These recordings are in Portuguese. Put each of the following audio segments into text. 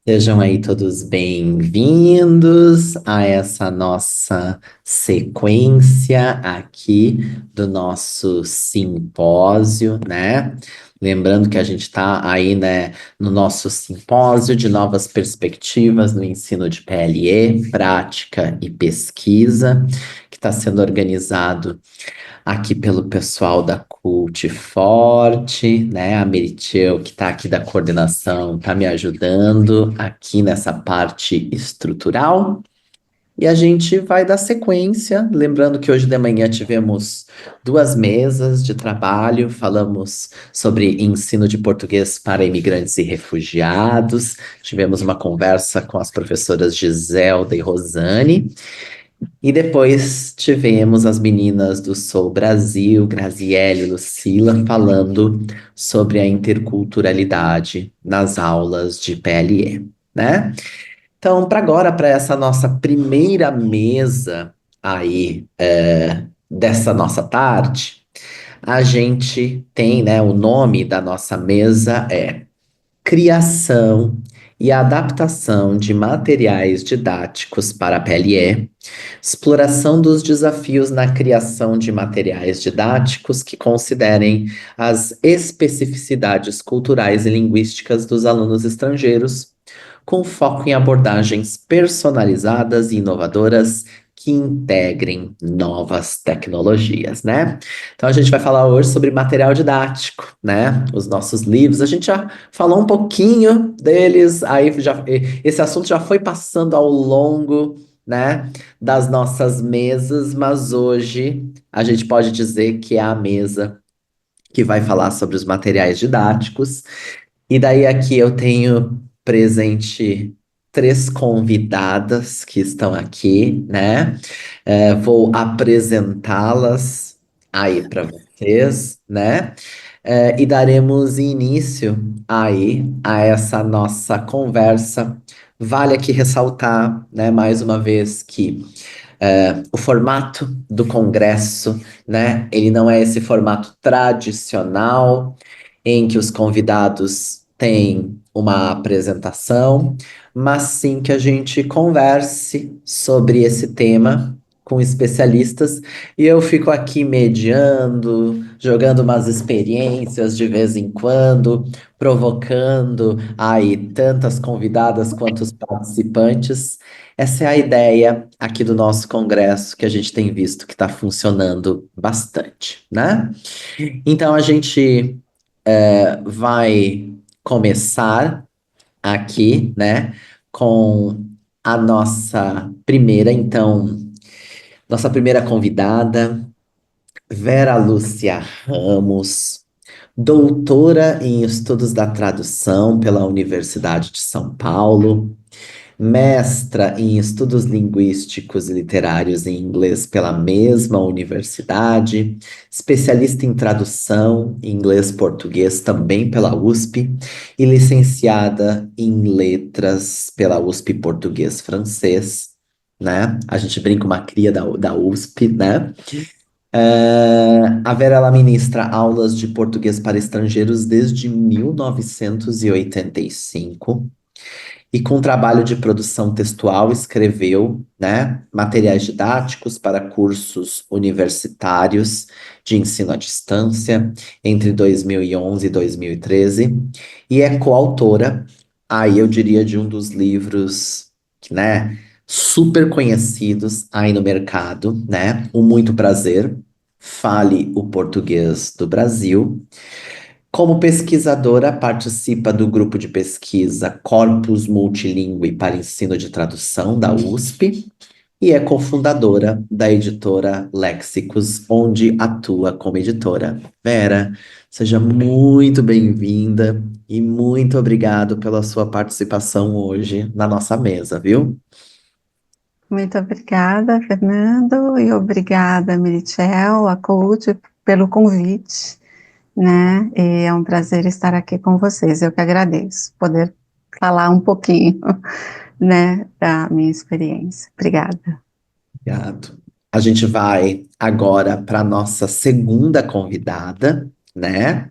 Sejam aí todos bem-vindos a essa nossa sequência aqui do nosso simpósio, né? Lembrando que a gente está aí, né, no nosso simpósio de novas perspectivas no ensino de PLE, prática e pesquisa, que está sendo organizado aqui pelo pessoal da Cult Forte, né? A Meriteu, que está aqui da coordenação, está me ajudando aqui nessa parte estrutural. E a gente vai dar sequência. Lembrando que hoje de manhã tivemos duas mesas de trabalho, falamos sobre ensino de português para imigrantes e refugiados. Tivemos uma conversa com as professoras Giselda e Rosane. E depois tivemos as meninas do Sou Brasil, Graziele e Lucila, falando sobre a interculturalidade nas aulas de PLE, né? Então, para agora, para essa nossa primeira mesa aí dessa nossa tarde, a gente tem, né, o nome da nossa mesa é Criação e Adaptação de Materiais Didáticos para a PLE, exploração dos desafios na criação de materiais didáticos que considerem as especificidades culturais e linguísticas dos alunos estrangeiros, com foco em abordagens personalizadas e inovadoras que integrem novas tecnologias, né? Então a gente vai falar hoje sobre material didático, né? Os nossos livros, a gente já falou um pouquinho deles, esse assunto já foi passando ao longo, né, das nossas mesas, mas hoje a gente pode dizer que é a mesa que vai falar sobre os materiais didáticos. E daí aqui eu tenho presente três convidadas que estão aqui, né? Vou apresentá-las aí para vocês, né? E daremos início aí a essa nossa conversa. Vale aqui ressaltar, né, mais uma vez que o formato do congresso, né, ele não é esse formato tradicional em que os convidados têm uma apresentação, mas sim que a gente converse sobre esse tema com especialistas e eu fico aqui mediando, jogando umas experiências de vez em quando, provocando aí tantas convidadas quanto os participantes. Essa é a ideia aqui do nosso congresso que a gente tem visto que está funcionando bastante, né? Então a gente vai começar aqui, né, com a nossa primeira convidada, Vera Lúcia Ramos, doutora em Estudos da Tradução pela Universidade de São Paulo, mestra em Estudos Linguísticos e Literários em Inglês pela mesma universidade, especialista em tradução em inglês-português também pela USP e licenciada em Letras pela USP Português-Francês, né? A gente brinca uma cria da USP, né? A Vera, ela ministra aulas de português para estrangeiros desde 1985 e com trabalho de produção textual escreveu, né, materiais didáticos para cursos universitários de ensino à distância entre 2011 e 2013 e é coautora, aí eu diria, de um dos livros, né, super conhecidos aí no mercado, né, O Muito Prazer, Fale o Português do Brasil. Como pesquisadora, participa do grupo de pesquisa Corpus Multilingüe para Ensino de Tradução da USP e é cofundadora da editora Léxicos, onde atua como editora. Vera, seja muito bem-vinda e muito obrigado pela sua participação hoje na nossa mesa, viu? Muito obrigada, Fernando, e obrigada, Mirichel, a Coach, pelo convite, né? E é um prazer estar aqui com vocês. Eu que agradeço poder falar um pouquinho, né, da minha experiência. Obrigada. Obrigado. A gente vai agora para a nossa segunda convidada, né?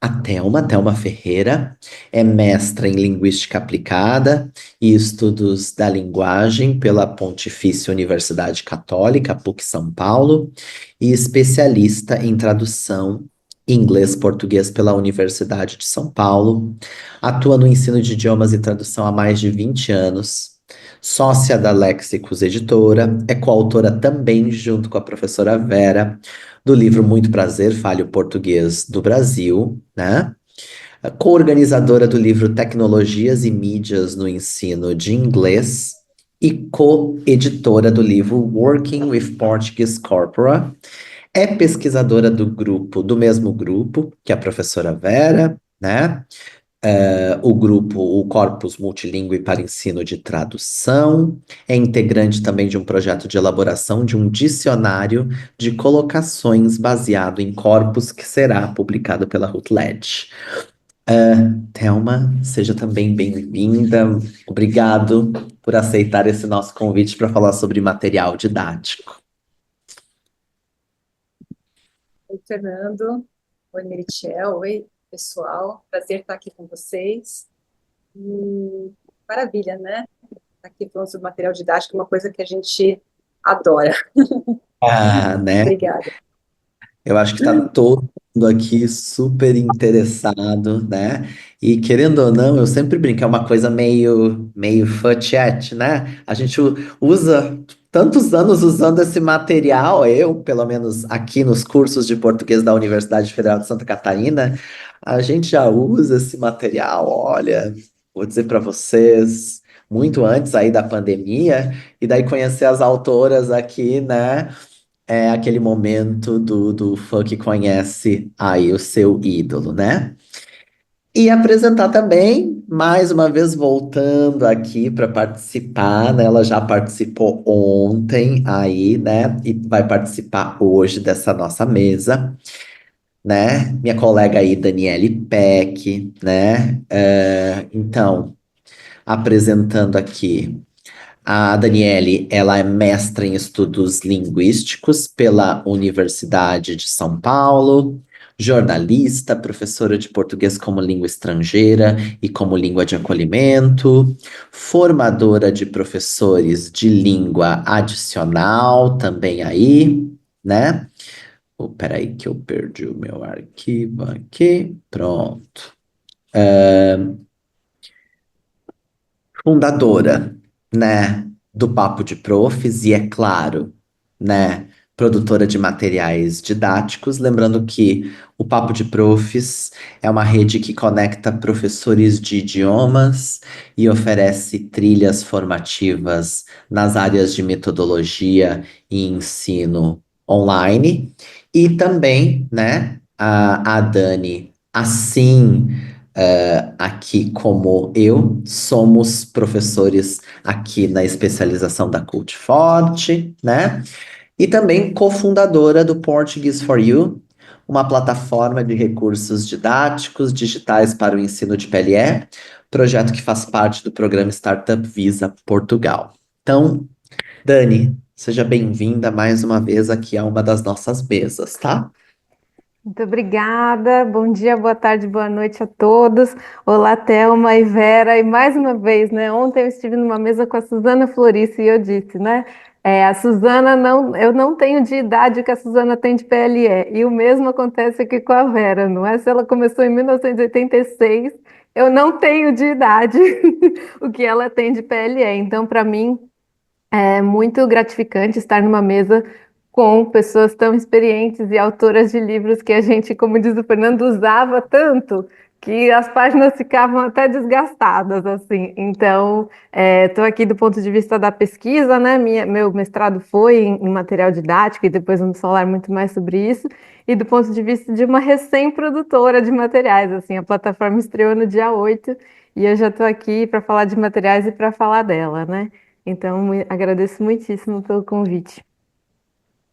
Thelma Ferreira, é mestra em Linguística Aplicada e Estudos da Linguagem pela Pontifícia Universidade Católica, PUC São Paulo, e especialista em tradução inglês-português pela Universidade de São Paulo. Atua no ensino de idiomas e tradução há mais de 20 anos. Sócia da Léxicos Editora, é coautora também, junto com a professora Vera, do livro Muito Prazer, Fale o Português do Brasil, né? Co-organizadora do livro Tecnologias e Mídias no Ensino de Inglês e co-editora do livro Working with Portuguese Corpora. É pesquisadora do mesmo grupo que a professora Vera, né? O grupo, o Corpus Multilingüe para Ensino de Tradução, é integrante também de um projeto de elaboração de um dicionário de colocações baseado em corpus que será publicado pela Routledge. Thelma, seja também bem-vinda. Obrigado por aceitar esse nosso convite para falar sobre material didático. Oi, Fernando. Oi, Merichel. Oi, pessoal. Prazer estar aqui com vocês. Maravilha, né? Estar aqui falando sobre material didático, uma coisa que a gente adora. Né? Obrigada. Eu acho que está todo mundo aqui super interessado, né? E querendo ou não, eu sempre brinco, é uma coisa meio fã chat, né? A gente usa tantos anos usando esse material, eu, pelo menos aqui nos cursos de português da Universidade Federal de Santa Catarina, a gente já usa esse material, olha, vou dizer para vocês, muito antes aí da pandemia, e daí conhecer as autoras aqui, né? É aquele momento do fã que conhece aí o seu ídolo, né? E apresentar também, mais uma vez, voltando aqui para participar, né? Ela já participou ontem aí, né? E vai participar hoje dessa nossa mesa, né? Minha colega aí, Daniele Peck, né? Então, apresentando aqui. A Daniele, ela é mestra em estudos linguísticos pela Universidade de São Paulo, jornalista, professora de português como língua estrangeira e como língua de acolhimento, formadora de professores de língua adicional também aí, né? Oh, peraí que eu perdi o meu arquivo aqui. Pronto. Fundadora, né, do Papo de Profs e, é claro, né, produtora de materiais didáticos. Lembrando que o Papo de Profs é uma rede que conecta professores de idiomas e oferece trilhas formativas nas áreas de metodologia e ensino online. E também, né, a Dani, assim aqui como eu, somos professores aqui na especialização da Cult Forte, né? E também cofundadora do Portuguese for You, uma plataforma de recursos didáticos digitais para o ensino de PLE, projeto que faz parte do programa Startup Visa Portugal. Então, Dani, seja bem-vinda mais uma vez aqui a uma das nossas mesas, tá? Muito obrigada. Bom dia, boa tarde, boa noite a todos. Olá, Thelma e Vera. E mais uma vez, né? Ontem eu estive numa mesa com a Suzana Florice e eu disse, né? A Suzana não, eu não tenho de idade que a Suzana tem de PLE. E o mesmo acontece aqui com a Vera, não é? Se ela começou em 1986, eu não tenho de idade o que ela tem de PLE. Então, para mim, é muito gratificante estar numa mesa com pessoas tão experientes e autoras de livros que a gente, como diz o Fernando, usava tanto que as páginas ficavam até desgastadas, assim. Então, estou aqui do ponto de vista da pesquisa, né? Meu mestrado foi em material didático e depois vamos falar muito mais sobre isso. E do ponto de vista de uma recém-produtora de materiais, assim, a plataforma estreou no dia 8 e eu já estou aqui para falar de materiais e para falar dela, né? Então, agradeço muitíssimo pelo convite.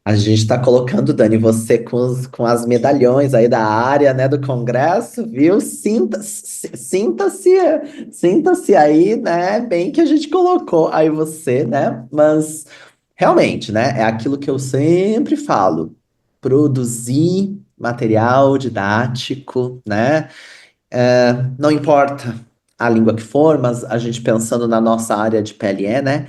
A gente está colocando, Dani, você com as medalhões aí da área, né, do Congresso, viu? Sinta-se aí, né? Bem que a gente colocou aí você, né? Mas realmente, né? É aquilo que eu sempre falo: produzir, material didático, né? Não importa a língua que for, mas a gente pensando na nossa área de PLE, né?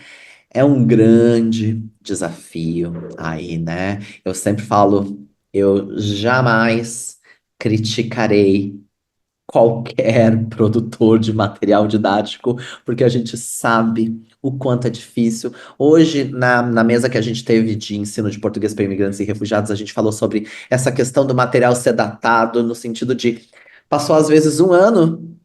É um grande desafio aí, né? Eu sempre falo, eu jamais criticarei qualquer produtor de material didático, porque a gente sabe o quanto é difícil. Hoje, na mesa que a gente teve de ensino de português para imigrantes e refugiados, a gente falou sobre essa questão do material ser datado, no sentido de passou às vezes um ano,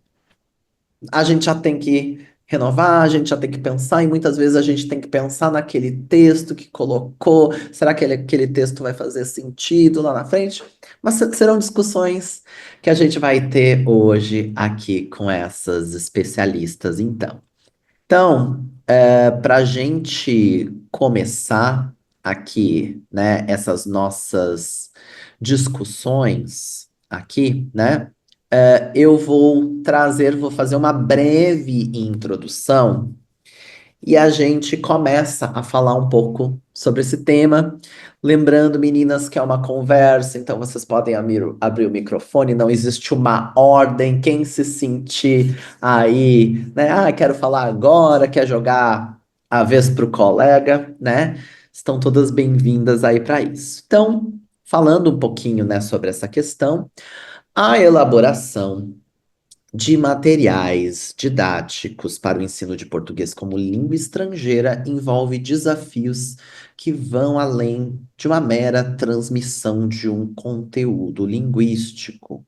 a gente já tem que renovar, a gente já tem que pensar, e muitas vezes a gente tem que pensar naquele texto que colocou, será que aquele texto vai fazer sentido lá na frente? Mas serão discussões que a gente vai ter hoje aqui com essas especialistas, então. Então, para a gente começar aqui, né, essas nossas discussões aqui, né, eu vou fazer uma breve introdução e a gente começa a falar um pouco sobre esse tema. Lembrando, meninas, que é uma conversa, então vocês podem abrir o microfone, não existe uma ordem. Quem se sentir aí, né? Ah, quero falar agora, quer jogar a vez para o colega, né? Estão todas bem-vindas aí para isso. Então, falando um pouquinho, né, sobre essa questão, a elaboração de materiais didáticos para o ensino de português como língua estrangeira envolve desafios que vão além de uma mera transmissão de um conteúdo linguístico.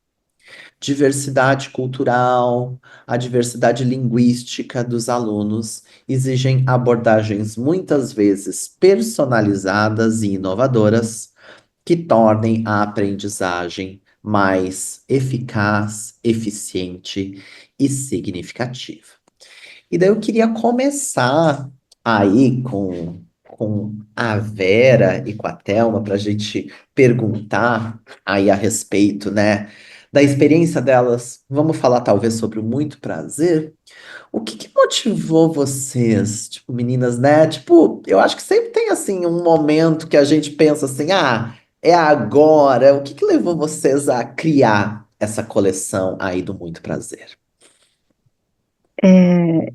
Diversidade cultural, a diversidade linguística dos alunos exigem abordagens muitas vezes personalizadas e inovadoras que tornem a aprendizagem mais eficaz, eficiente e significativa. E daí eu queria começar aí com a Vera e com a Thelma para a gente perguntar aí a respeito, né, da experiência delas. Vamos falar talvez sobre o muito prazer. O que que motivou vocês, tipo, meninas, né? Tipo, eu acho que sempre tem assim um momento que a gente pensa assim, ah, é agora. O que que levou vocês a criar essa coleção aí do Muito Prazer? É,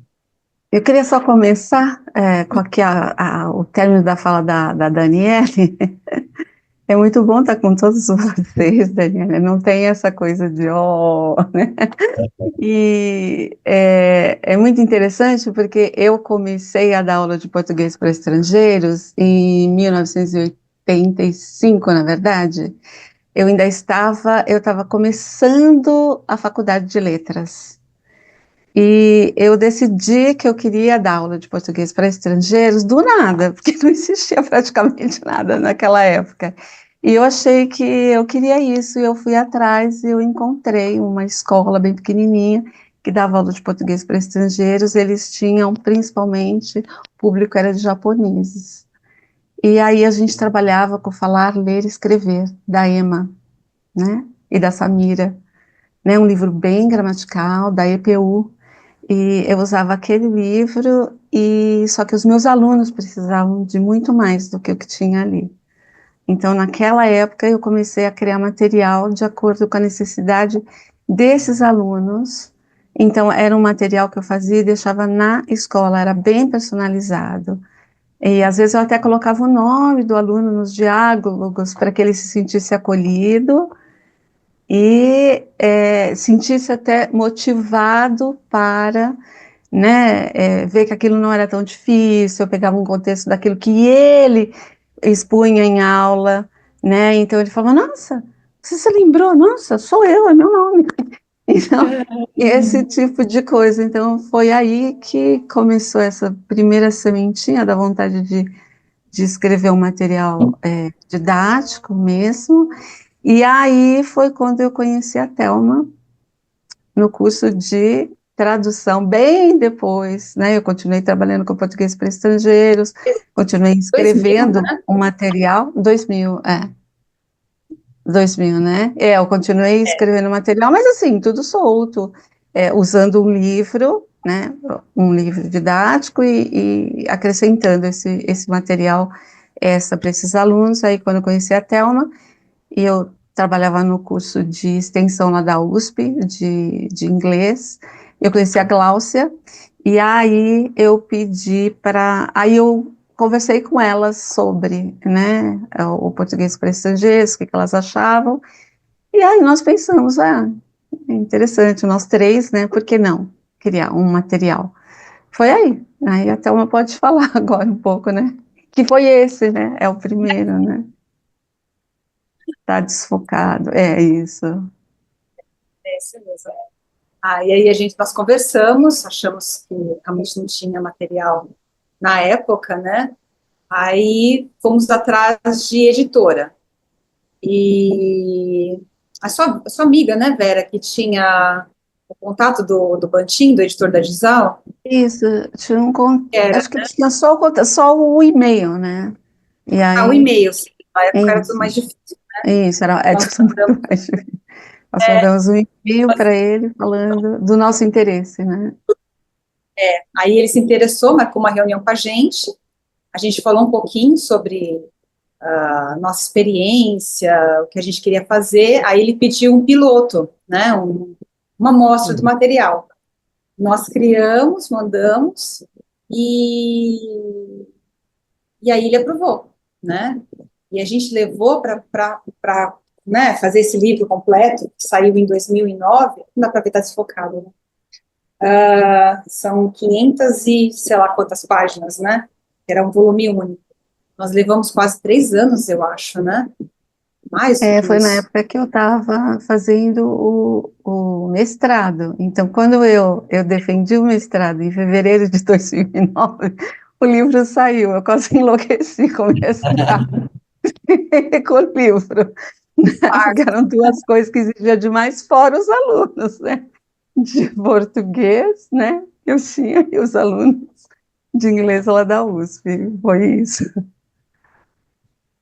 eu queria só começar com aqui o término da fala da Daniele. É muito bom estar com todos vocês, Daniele. Não tem essa coisa de né? E é muito interessante porque eu comecei a dar aula de português para estrangeiros em 1985, na verdade. Eu estava começando a faculdade de letras. E eu decidi que eu queria dar aula de português para estrangeiros do nada, porque não existia praticamente nada naquela época. E eu achei que eu queria isso, e eu fui atrás e eu encontrei uma escola bem pequenininha que dava aula de português para estrangeiros. Eles tinham, principalmente, o público era de japoneses. E aí a gente trabalhava com falar, ler e escrever, da Ema, né? E da Samira, né? Um livro bem gramatical, da EPU. E eu usava aquele livro, e só que os meus alunos precisavam de muito mais do que o que tinha ali. Então, naquela época, eu comecei a criar material de acordo com a necessidade desses alunos. Então, era um material que eu fazia e deixava na escola, era bem personalizado. E às vezes eu até colocava o nome do aluno nos diálogos para que ele se sentisse acolhido e sentisse até motivado para, né, ver que aquilo não era tão difícil. Eu pegava um contexto daquilo que ele expunha em aula, né, então ele falava, nossa, você se lembrou? Nossa, sou eu, é meu nome. Então, esse tipo de coisa. Então, foi aí que começou essa primeira sementinha da vontade de escrever um material didático mesmo, e aí foi quando eu conheci a Thelma, no curso de tradução, bem depois, né? Eu continuei trabalhando com português para estrangeiros, continuei 2000, escrevendo né? um material, 2000, né? Eu continuei escrevendo material, mas assim, tudo solto, usando um livro, né? Um livro didático e acrescentando esse material para esses alunos. Aí, quando eu conheci a Thelma, e eu trabalhava no curso de extensão lá da USP, de inglês. Eu conheci a Gláucia, e aí eu pedi para... Aí eu conversei com elas sobre, né, o português para estrangeiros, o que que elas achavam, e aí nós pensamos, é interessante, nós três, né, por que não criar um material? Foi aí a Thelma pode falar agora um pouco, né, que foi esse, né, é o primeiro, né, tá desfocado, é isso. É isso mesmo. E aí nós conversamos, achamos que realmente não tinha material na época, né? Aí fomos atrás de editora. E a sua amiga, né, Vera, que tinha o contato do Bantim, do editor da Gisal, Isso, tinha que era acho que tinha só o e-mail, né, e o aí, e-mail, sim. Na época era tudo isso, mais difícil. isso, é Nós tudo mandamos, muito mais difícil. Nós mandamos um e-mail para ele falando do nosso interesse, né? aí ele se interessou, marcou uma reunião com a gente falou um pouquinho sobre a nossa experiência, o que a gente queria fazer, aí ele pediu um piloto, né, uma amostra do material. Nós criamos, mandamos, e, e aí ele aprovou, né, e a gente levou para né, fazer esse livro completo, que saiu em 2009, não dá para ver, está desfocado, né? São 500 e sei lá quantas páginas, né, era um volume único. Nós levamos quase 3 anos, eu acho, né? Mais do que Foi na isso. época que eu estava fazendo o mestrado. Então, quando eu defendi o mestrado em fevereiro de 2009, o livro saiu. Eu quase enlouqueci com o mestrado e com o livro, né? Porque eram duas coisas que exigiam demais, fora os alunos, né? De português, né? Eu tinha, e os alunos de inglês lá da USP. Foi isso.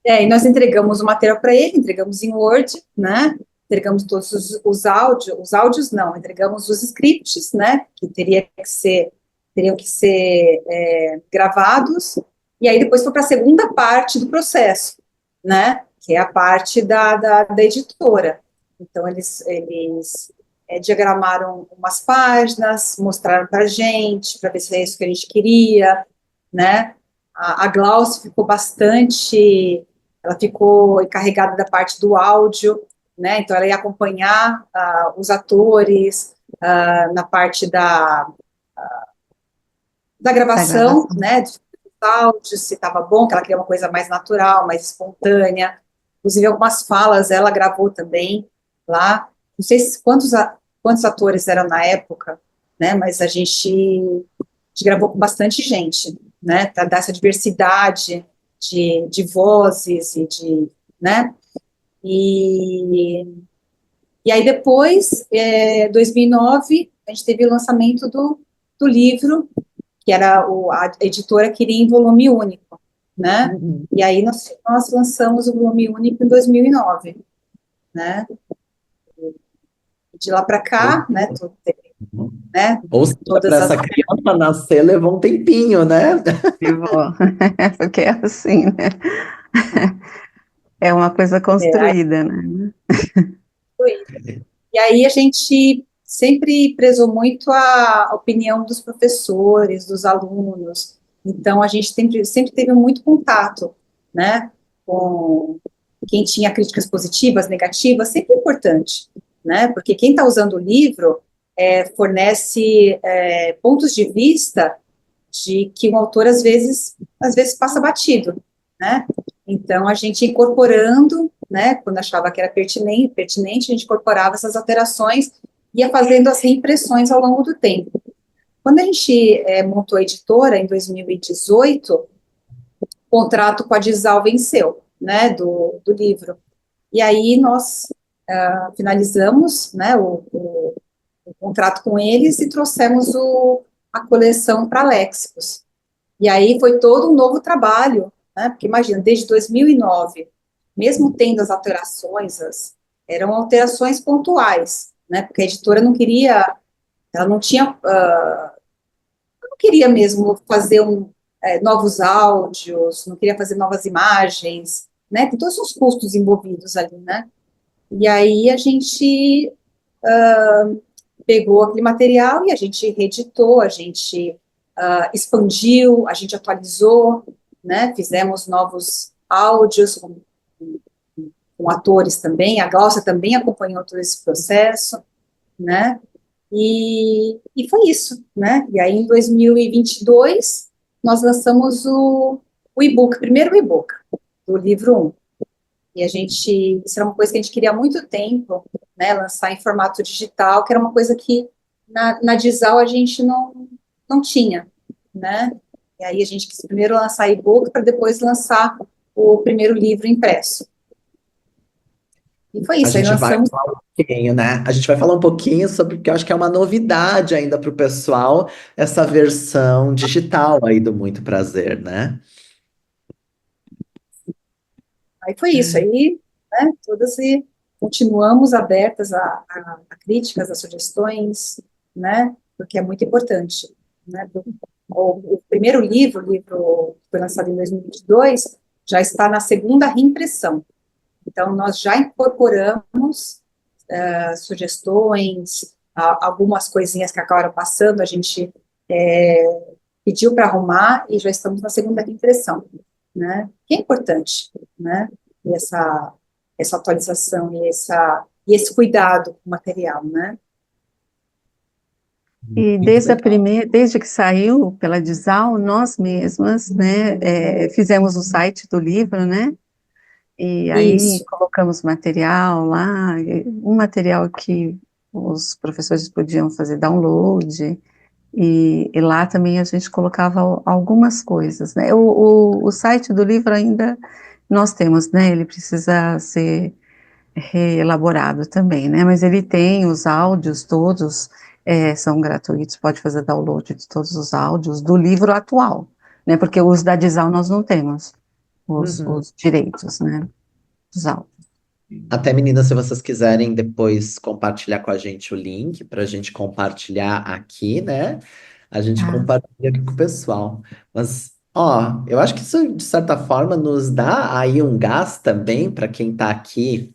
E nós entregamos o material para ele, entregamos em Word, né? Entregamos todos os áudios não, entregamos os scripts, né? Que teriam que ser gravados, e aí depois foi para a segunda parte do processo, né? Que é a parte da editora. Então, eles diagramaram umas páginas, mostraram para a gente, para ver se é isso que a gente queria, né? A Glaucia ficou bastante, ela ficou encarregada da parte do áudio, né? Então ela ia acompanhar os atores na parte da Da gravação, gravação. né? Dos áudios, se estava bom, que ela queria uma coisa mais natural, mais espontânea. Inclusive algumas falas ela gravou também lá. Não sei quantos atores eram na época, né? Mas a gente gravou com bastante gente, né, para dar essa diversidade de vozes né, e, e aí depois, 2009, a gente teve o lançamento do livro, que a editora queria em volume único, né, e aí nós lançamos o volume único em 2009, né, e de lá para cá, né, né, Ou seja, para todas as... essa criança nascer levou um tempinho, né? Vivo. Porque é assim, né? É uma coisa Aí construída, né? foi. E aí a gente sempre prezou muito a opinião dos professores, dos alunos. Então a gente sempre teve muito contato, né, com quem tinha críticas positivas, negativas, sempre é importante, né, porque quem está usando o livro fornece pontos de vista de que o autor às vezes passa batido, né? Então a gente incorporando, né, quando achava que era pertinente, a gente incorporava essas alterações e ia fazendo as reimpressões ao longo do tempo. Quando a gente montou a editora em 2018, o contrato com a Dizal venceu, né, do livro. E aí nós finalizamos, né, o contrato com eles e trouxemos a coleção para Léxicos. E aí foi todo um novo trabalho, né? Porque imagina, desde 2009, mesmo tendo as alterações, eram alterações pontuais, né? Porque a editora não queria, ela não tinha, não queria mesmo fazer novos áudios, não queria fazer novas imagens, né? Tem todos os custos envolvidos ali, né? E aí a gente pegou aquele material e a gente reeditou, a gente expandiu, a gente atualizou, né? Fizemos novos áudios com atores também, a Glaucia também acompanhou todo esse processo, né? E foi isso, né? E aí, em 2022, nós lançamos o e-book, primeiro e-book do livro 1. E isso era uma coisa que a gente queria há muito tempo, né? Lançar em formato digital, que era uma coisa que na Dizal a gente não tinha, né? E aí a gente quis primeiro lançar e-book para depois lançar o primeiro livro impresso. E foi A isso, aí gente vai lançamos. falar um pouquinho, né? A gente vai falar um pouquinho sobre, porque eu acho que é uma novidade ainda para o pessoal, essa versão digital aí do Muito Prazer, né? Aí foi isso, aí, né, todas e continuamos abertas a críticas, a sugestões, né, porque é muito importante, né, o primeiro livro, o livro que foi lançado em 2022, já está na segunda reimpressão, então nós já incorporamos sugestões, algumas coisinhas que acabaram passando, a gente pediu para arrumar e já estamos na segunda reimpressão, né? Que é importante, né? E essa atualização e esse cuidado com o material, né? E Muito legal. desde que saiu pela Dizal, nós mesmas, né, fizemos o site do livro, né, e aí Isso. colocamos material lá, um material que os professores podiam fazer download, e lá também a gente colocava algumas coisas, né, o site do livro ainda nós temos, né, ele precisa ser reelaborado também, né? Mas ele tem os áudios todos, são gratuitos, pode fazer download de todos os áudios do livro atual, né? Porque os da Dizal nós não temos Uhum. os direitos, né? Dos áudios. Até, meninas, se vocês quiserem depois compartilhar com a gente o link para a gente compartilhar aqui, né? A gente Ah, compartilha aqui com o pessoal. Mas, ó, eu acho que isso, de certa forma, nos dá aí um gás também para quem está aqui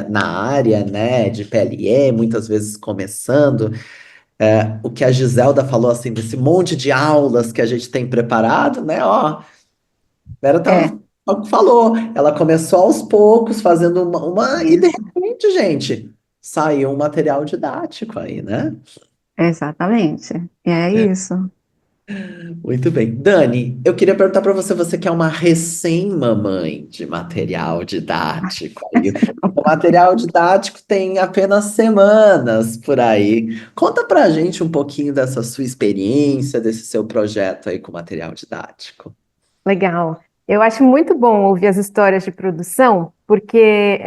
na área, né, de PLE, muitas vezes começando. O que a Giselda falou, assim, desse monte de aulas que a gente tem preparado, né? Ó, Vera é, falou, ela começou aos poucos, fazendo e de isso, repente, gente, saiu um material didático aí, né? exatamente, é isso. Muito bem. Dani, eu queria perguntar para você, você que é uma recém-mamãe de material didático aí. O material didático tem apenas semanas por aí. Conta pra gente um pouquinho dessa sua experiência, desse seu projeto aí com material didático. Legal. Eu acho muito bom ouvir as histórias de produção, porque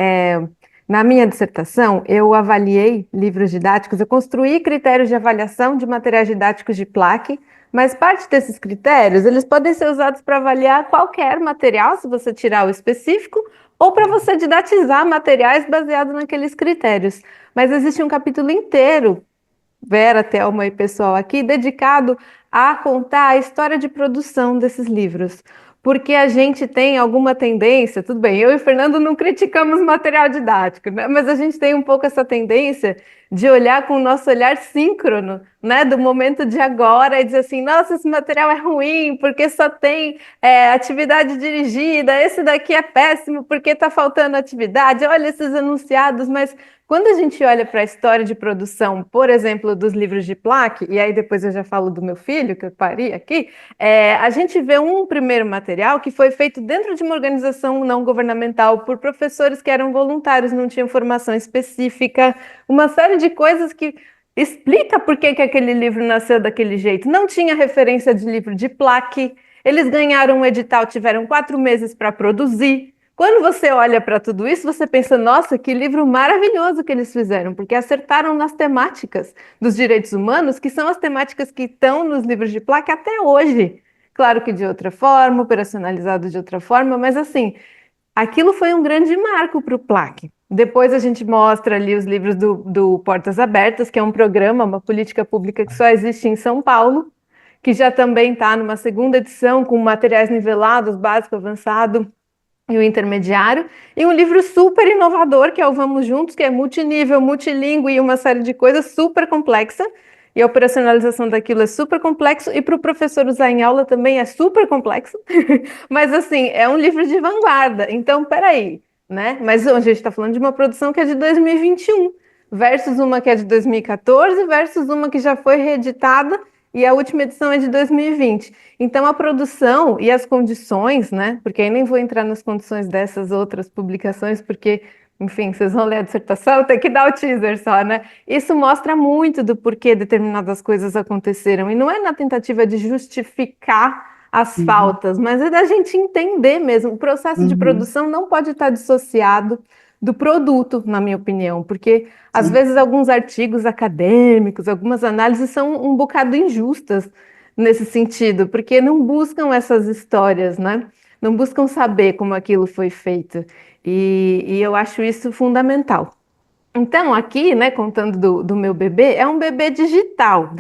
na minha dissertação eu avaliei livros didáticos, eu construí critérios de avaliação de materiais didáticos de plaque, mas parte desses critérios, eles podem ser usados para avaliar qualquer material, se você tirar o específico, ou para você didatizar materiais baseados naqueles critérios. Mas existe um capítulo inteiro, Vera, Thelma e pessoal aqui, dedicado a contar a história de produção desses livros. Porque a gente tem alguma tendência, tudo bem, eu e o Fernando não criticamos material didático, né? Mas a gente tem um pouco essa tendência de olhar com o nosso olhar síncrono, né? Do momento de agora e dizer assim, nossa, esse material é ruim, porque só tem atividade dirigida, esse daqui é péssimo, porque está faltando atividade, olha esses enunciados, mas quando a gente olha para a história de produção, por exemplo, dos livros de plaque, e aí depois eu já falo do meu filho, que eu parei aqui, a gente vê um primeiro material que foi feito dentro de uma organização não governamental por professores que eram voluntários, não tinham formação específica, uma série de coisas que explica por que aquele livro nasceu daquele jeito. Não tinha referência de livro de plaque, eles ganharam um edital, tiveram 4 meses para produzir. Quando você olha para tudo isso, você pensa, nossa, que livro maravilhoso que eles fizeram, porque acertaram nas temáticas dos direitos humanos, que são as temáticas que estão nos livros de placa até hoje. Claro que de outra forma, operacionalizado de outra forma, mas assim, aquilo foi um grande marco para o plaque. Depois a gente mostra ali os livros do Portas Abertas, que é um programa, uma política pública que só existe em São Paulo, que já também está numa segunda edição com materiais nivelados, básico, avançado. e o intermediário, e um livro super inovador, que é o Vamos Juntos, que é multinível, multilingüe e uma série de coisas super complexa, e a operacionalização daquilo é super complexo, e para o professor usar em aula também é super complexo, mas assim, é um livro de vanguarda, então peraí, né? Mas a gente está falando de uma produção que é de 2021, versus uma que é de 2014, versus uma que já foi reeditada, e a última edição é de 2020. Então, a produção e as condições, né? Porque aí nem vou entrar nas condições dessas outras publicações, porque, enfim, vocês vão ler a dissertação, tem que dar o teaser só, né? Isso mostra muito do porquê determinadas coisas aconteceram. E não é na tentativa de justificar as Uhum, faltas, mas é da gente entender mesmo. O processo de uhum, produção não pode estar dissociado do produto, na minha opinião, porque às sim. vezes alguns artigos acadêmicos, algumas análises são um bocado injustas nesse sentido, porque não buscam essas histórias, né? Não buscam saber como aquilo foi feito. E eu acho isso fundamental. Então, aqui, né, contando do meu bebê, é um bebê digital.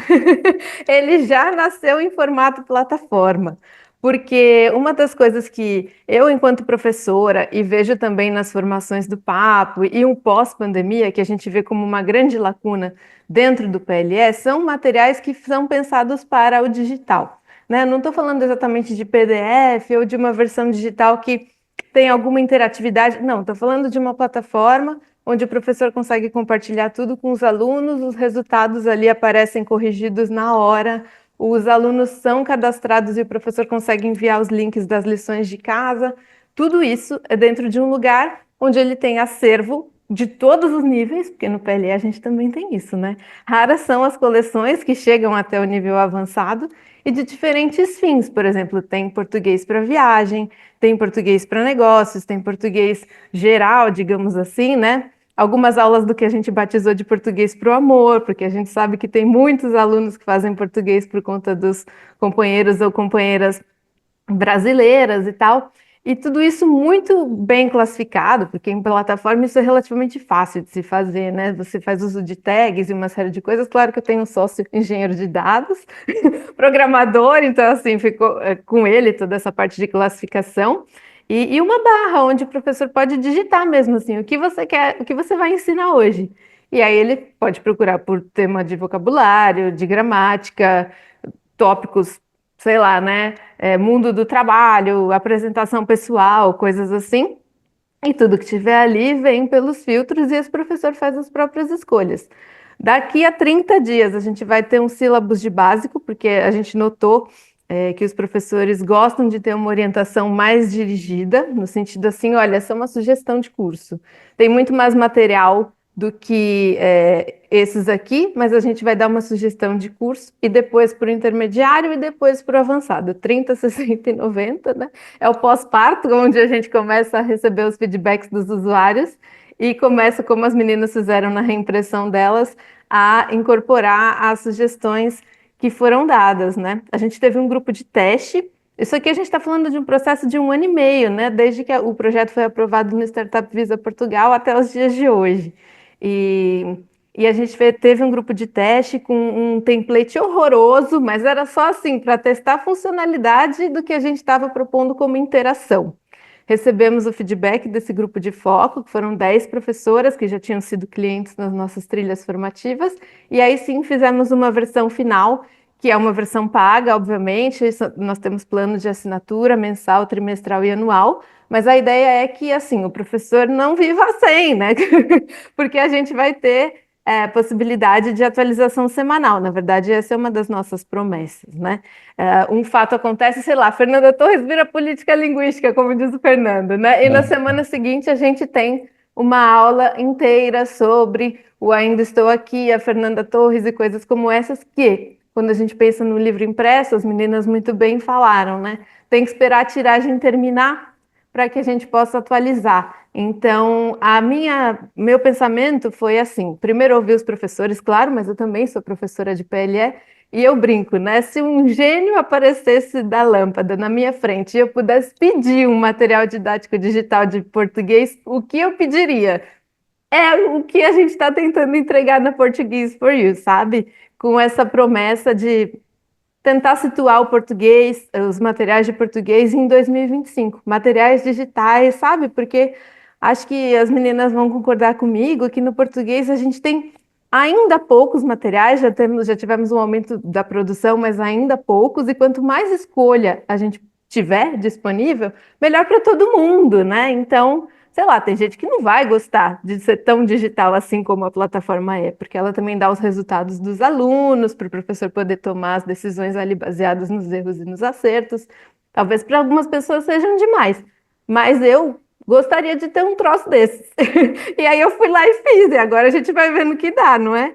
Ele já nasceu em formato plataforma. Porque uma das coisas que eu, enquanto professora, e vejo também nas formações do Papo e um pós-pandemia, que a gente vê como uma grande lacuna dentro do PLE, são materiais que são pensados para o digital. Né? Não estou falando exatamente de PDF ou de uma versão digital que tem alguma interatividade, não, estou falando de uma plataforma onde o professor consegue compartilhar tudo com os alunos, os resultados ali aparecem corrigidos na hora, os alunos são cadastrados e o professor consegue enviar os links das lições de casa. Tudo isso é dentro de um lugar onde ele tem acervo de todos os níveis, porque no PLE a gente também tem isso, né? Raras são as coleções que chegam até o nível avançado e de diferentes fins. Por exemplo, tem português para viagem, tem português para negócios, tem português geral, digamos assim, né? Algumas aulas do que a gente batizou de português para o amor, porque a gente sabe que tem muitos alunos que fazem português por conta dos companheiros ou companheiras brasileiras e tal. E tudo isso muito bem classificado, porque em plataforma isso é relativamente fácil de se fazer, né? Você faz uso de tags e uma série de coisas. Claro que eu tenho um sócio engenheiro de dados, programador, então assim, ficou com ele toda essa parte de classificação. E uma barra onde o professor pode digitar mesmo assim, o que você quer, o que você vai ensinar hoje. E aí ele pode procurar por tema de vocabulário, de gramática, tópicos, sei lá, né? Mundo do trabalho, apresentação pessoal, coisas assim. E tudo que tiver ali vem pelos filtros e esse professor faz as próprias escolhas. Daqui a 30 dias a gente vai ter um sílabus de básico, porque a gente notou que os professores gostam de ter uma orientação mais dirigida, no sentido assim, olha, essa é uma sugestão de curso. Tem muito mais material do que esses aqui, mas a gente vai dar uma sugestão de curso e depois para o intermediário e depois para o avançado, 30, 60 e 90, né? É o pós-parto, onde a gente começa a receber os feedbacks dos usuários e começa, como as meninas fizeram na reimpressão delas, a incorporar as sugestões que foram dadas, né? A gente teve um grupo de teste. Isso aqui a gente está falando de um processo de 1 ano e meio, né? Desde que o projeto foi aprovado no Startup Visa Portugal até os dias de hoje. E, e a gente teve um grupo de teste com um template horroroso, mas era só assim, para testar a funcionalidade do que a gente estava propondo como interação. Recebemos o feedback desse grupo de foco, que foram 10 professoras que já tinham sido clientes nas nossas trilhas formativas, e aí sim fizemos uma versão final, que é uma versão paga, obviamente, nós temos plano de assinatura mensal, trimestral e anual, mas a ideia é que assim o professor não viva sem, né? Porque a gente vai ter possibilidade de atualização semanal. Na verdade, essa é uma das nossas promessas, né? Um fato acontece, sei lá, Fernanda Torres vira política linguística, como diz o Fernando, né? E na semana seguinte a gente tem uma aula inteira sobre o Ainda Estou Aqui, a Fernanda Torres e coisas como essas que, quando a gente pensa no livro impresso, as meninas muito bem falaram, né? Tem que esperar a tiragem terminar para que a gente possa atualizar. Então, meu pensamento foi assim: primeiro ouvir os professores, claro, mas eu também sou professora de PLE, e eu brinco, né? Se um gênio aparecesse da lâmpada na minha frente e eu pudesse pedir um material didático digital de português, o que eu pediria? É o que a gente está tentando entregar na Português for You, sabe? Com essa promessa de tentar situar o português, os materiais de português em 2025, materiais digitais, sabe? Porque acho que as meninas vão concordar comigo que no português a gente tem ainda poucos materiais, já tivemos um aumento da produção, mas ainda poucos, e quanto mais escolha a gente tiver disponível, melhor para todo mundo, né? Então, sei lá, tem gente que não vai gostar de ser tão digital assim como a plataforma é, porque ela também dá os resultados dos alunos, para o professor poder tomar as decisões ali baseadas nos erros e nos acertos. Talvez para algumas pessoas sejam demais, mas eu gostaria de ter um troço desses. E aí eu fui lá e fiz, e agora a gente vai ver no que dá, não é?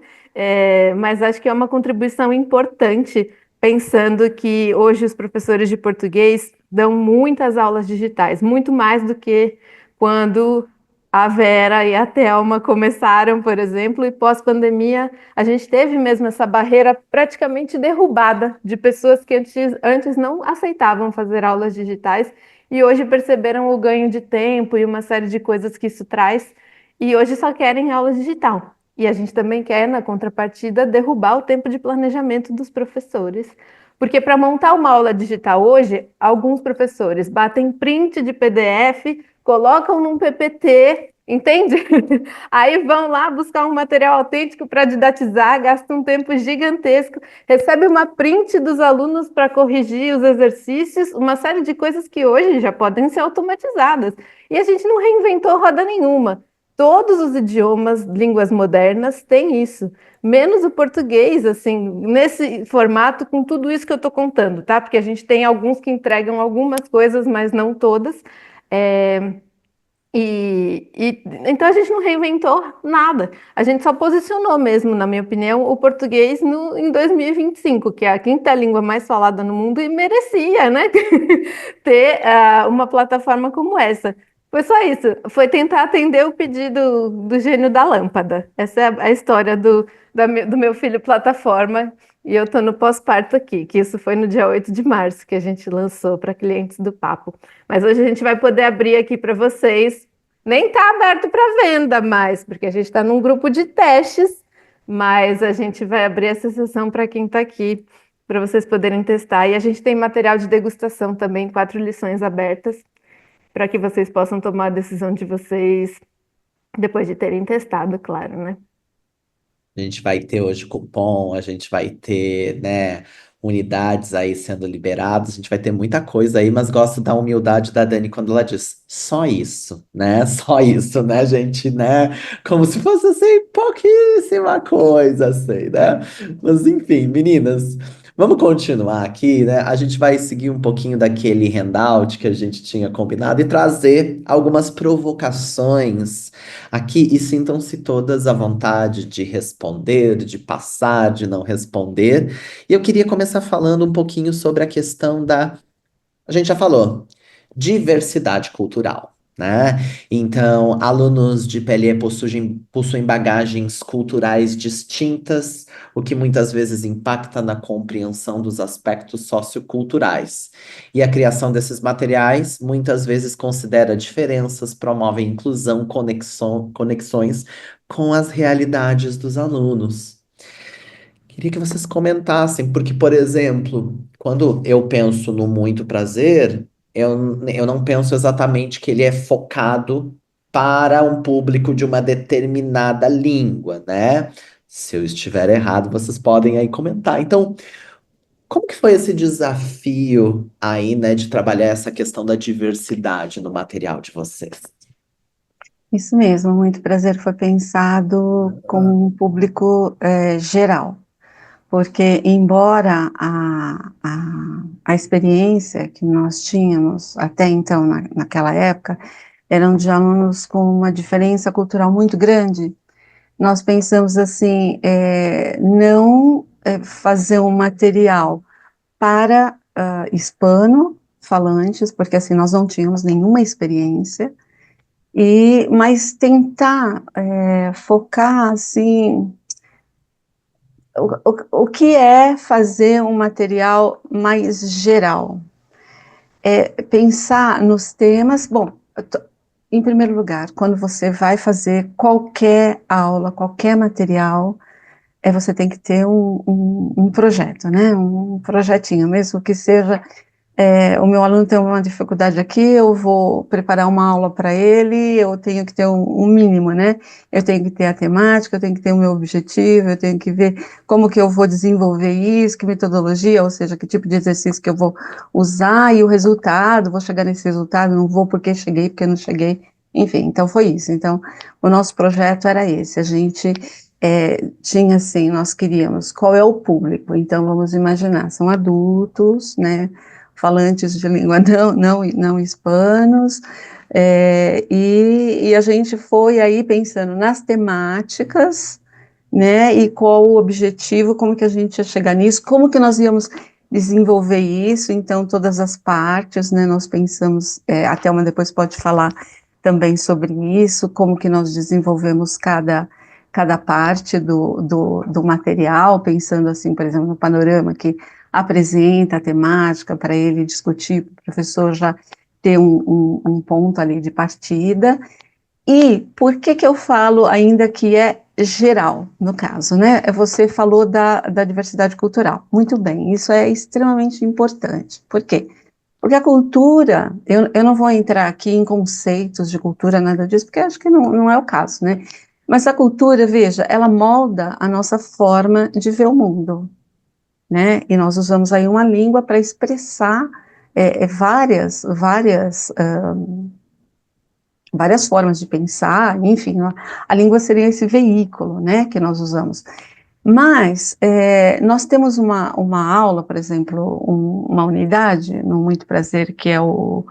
Mas acho que é uma contribuição importante, pensando que hoje os professores de português dão muitas aulas digitais, muito mais do que quando a Vera e a Thelma começaram, por exemplo, e pós-pandemia a gente teve mesmo essa barreira praticamente derrubada de pessoas que antes não aceitavam fazer aulas digitais e hoje perceberam o ganho de tempo e uma série de coisas que isso traz, e hoje só querem aula digital. E a gente também quer, na contrapartida, derrubar o tempo de planejamento dos professores. Porque para montar uma aula digital hoje, alguns professores batem print de PDF, colocam num PPT, entende? Aí vão lá buscar um material autêntico para didatizar, gastam um tempo gigantesco, recebe uma print dos alunos para corrigir os exercícios, uma série de coisas que hoje já podem ser automatizadas. E a gente não reinventou roda nenhuma. Todos os idiomas, línguas modernas têm isso, menos o português, assim, nesse formato, com tudo isso que eu estou contando, tá? Porque a gente tem alguns que entregam algumas coisas, mas não todas. É, então a gente não reinventou nada. A gente só posicionou mesmo, na minha opinião, o português em 2025, que é a quinta língua mais falada no mundo e merecia, né? ter uma plataforma como essa. Foi só isso. Foi tentar atender o pedido do gênio da lâmpada. Essa é a história do meu filho plataforma. E eu estou no pós-parto aqui, que isso foi no dia 8 de março que a gente lançou para clientes do Papo. Mas hoje a gente vai poder abrir aqui para vocês. Nem está aberto para venda mais, porque a gente está num grupo de testes, mas a gente vai abrir essa sessão para quem está aqui, para vocês poderem testar. E a gente tem material de degustação também, 4 lições abertas, para que vocês possam tomar a decisão de vocês depois de terem testado, claro, né? A gente vai ter hoje cupom, a gente vai ter, né, unidades aí sendo liberadas, a gente vai ter muita coisa aí, mas gosto da humildade da Dani quando ela diz só isso, né? Só isso, né, gente, né? Como se fosse assim, pouquíssima coisa, assim, né? Mas enfim, meninas, vamos continuar aqui, né? A gente vai seguir um pouquinho daquele handout que a gente tinha combinado e trazer algumas provocações aqui, e sintam-se todas à vontade de responder, de passar, de não responder. E eu queria começar falando um pouquinho sobre a questão da. A gente já falou, diversidade cultural. Né? Então, alunos de PLE possuem bagagens culturais distintas, o que muitas vezes impacta na compreensão dos aspectos socioculturais. E a criação desses materiais muitas vezes considera diferenças, promove inclusão, conexões com as realidades dos alunos. Queria que vocês comentassem, porque, por exemplo, quando eu penso no Muito Prazer, eu não penso exatamente que ele é focado para um público de uma determinada língua, né? Se eu estiver errado, vocês podem aí comentar. Então, como que foi esse desafio aí, né, de trabalhar essa questão da diversidade no material de vocês? Isso mesmo, Muito Prazer foi pensado como um público geral, porque embora a experiência que nós tínhamos até então, naquela época, eram de alunos com uma diferença cultural muito grande, nós pensamos assim, não fazer um material para hispano-falantes, porque assim nós não tínhamos nenhuma experiência, mas tentar focar assim o que é fazer um material mais geral. Pensar nos temas, bom, em primeiro lugar, quando você vai fazer qualquer aula, qualquer material, você tem que ter um projeto, né? Um projetinho, mesmo que seja, o meu aluno tem uma dificuldade aqui, eu vou preparar uma aula para ele, eu tenho que ter um mínimo, né? Eu tenho que ter a temática, eu tenho que ter o meu objetivo, eu tenho que ver como que eu vou desenvolver isso, que metodologia, ou seja, que tipo de exercício que eu vou usar e o resultado, vou chegar nesse resultado, não vou porque cheguei, porque não cheguei, enfim, então foi isso. Então, o nosso projeto era esse, a gente tinha assim, nós queríamos, qual é o público? Então, vamos imaginar, são adultos, né? Falantes de língua não hispanos, e a gente foi aí pensando nas temáticas, né, e qual o objetivo, como que a gente ia chegar nisso, como que nós íamos desenvolver isso, então todas as partes, né, nós pensamos, a Thelma depois pode falar também sobre isso, como que nós desenvolvemos cada parte do material, pensando assim, por exemplo, no panorama que apresenta a temática para ele discutir, para o professor já ter um ponto ali de partida. E por que que eu falo ainda que é geral, no caso, né? Você falou da diversidade cultural. Muito bem, isso é extremamente importante. Por quê? Porque a cultura, eu não vou entrar aqui em conceitos de cultura, nada disso, porque acho que não é o caso, né? Mas a cultura, veja, ela molda a nossa forma de ver o mundo, né? E nós usamos aí uma língua para expressar várias formas de pensar, enfim, a língua seria esse veículo, né, que nós usamos. Mas nós temos uma aula, por exemplo, uma unidade, no Muito Prazer, que é o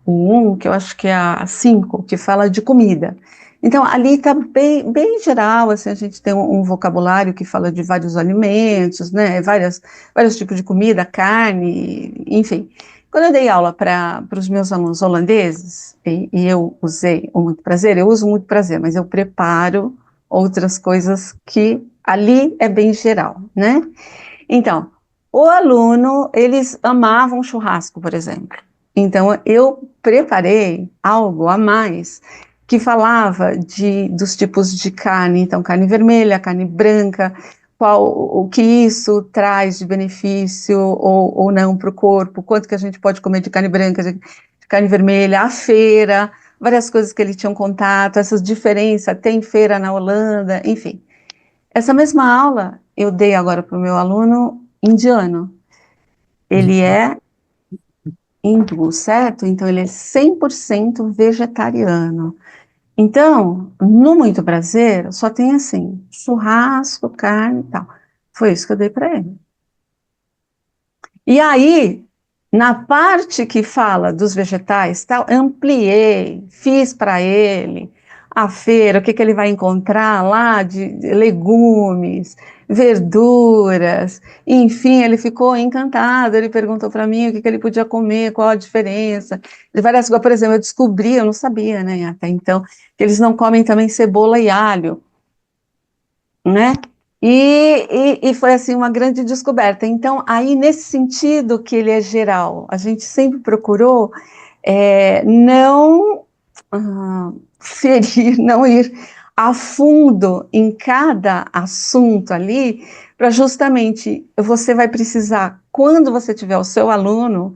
1, que eu acho que é a 5, que fala de comida. Então, ali está bem geral, assim, a gente tem um vocabulário que fala de vários alimentos, né, vários tipos de comida, carne, enfim. Quando eu dei aula para os meus alunos holandeses, e eu usei o Muito Prazer, eu uso Muito Prazer, mas eu preparo outras coisas que ali é bem geral, né? Então, o aluno, eles amavam churrasco, por exemplo. Então, eu preparei algo a mais que falava dos tipos de carne, então carne vermelha, carne branca, o que isso traz de benefício ou não para o corpo, quanto que a gente pode comer de carne branca, de carne vermelha, a feira, várias coisas que ele tinha contato, essas diferenças, tem feira na Holanda, enfim. Essa mesma aula eu dei agora para o meu aluno indiano. Ele é hindu, certo? Então ele é 100% vegetariano. Então, no Muito Prazer, só tem assim, churrasco, carne e tal. Foi isso que eu dei para ele. E aí, na parte que fala dos vegetais, tal, ampliei, fiz para ele a feira, o que que ele vai encontrar lá de legumes, verduras, enfim, ele ficou encantado, ele perguntou para mim o que que ele podia comer, qual a diferença, de várias coisas, por exemplo, eu descobri, eu não sabia, né, até então, que eles não comem também cebola e alho, né? E foi assim uma grande descoberta. Então, aí nesse sentido que ele é geral, a gente sempre procurou não ferir, não ir a fundo em cada assunto ali, para justamente você vai precisar, quando você tiver o seu aluno,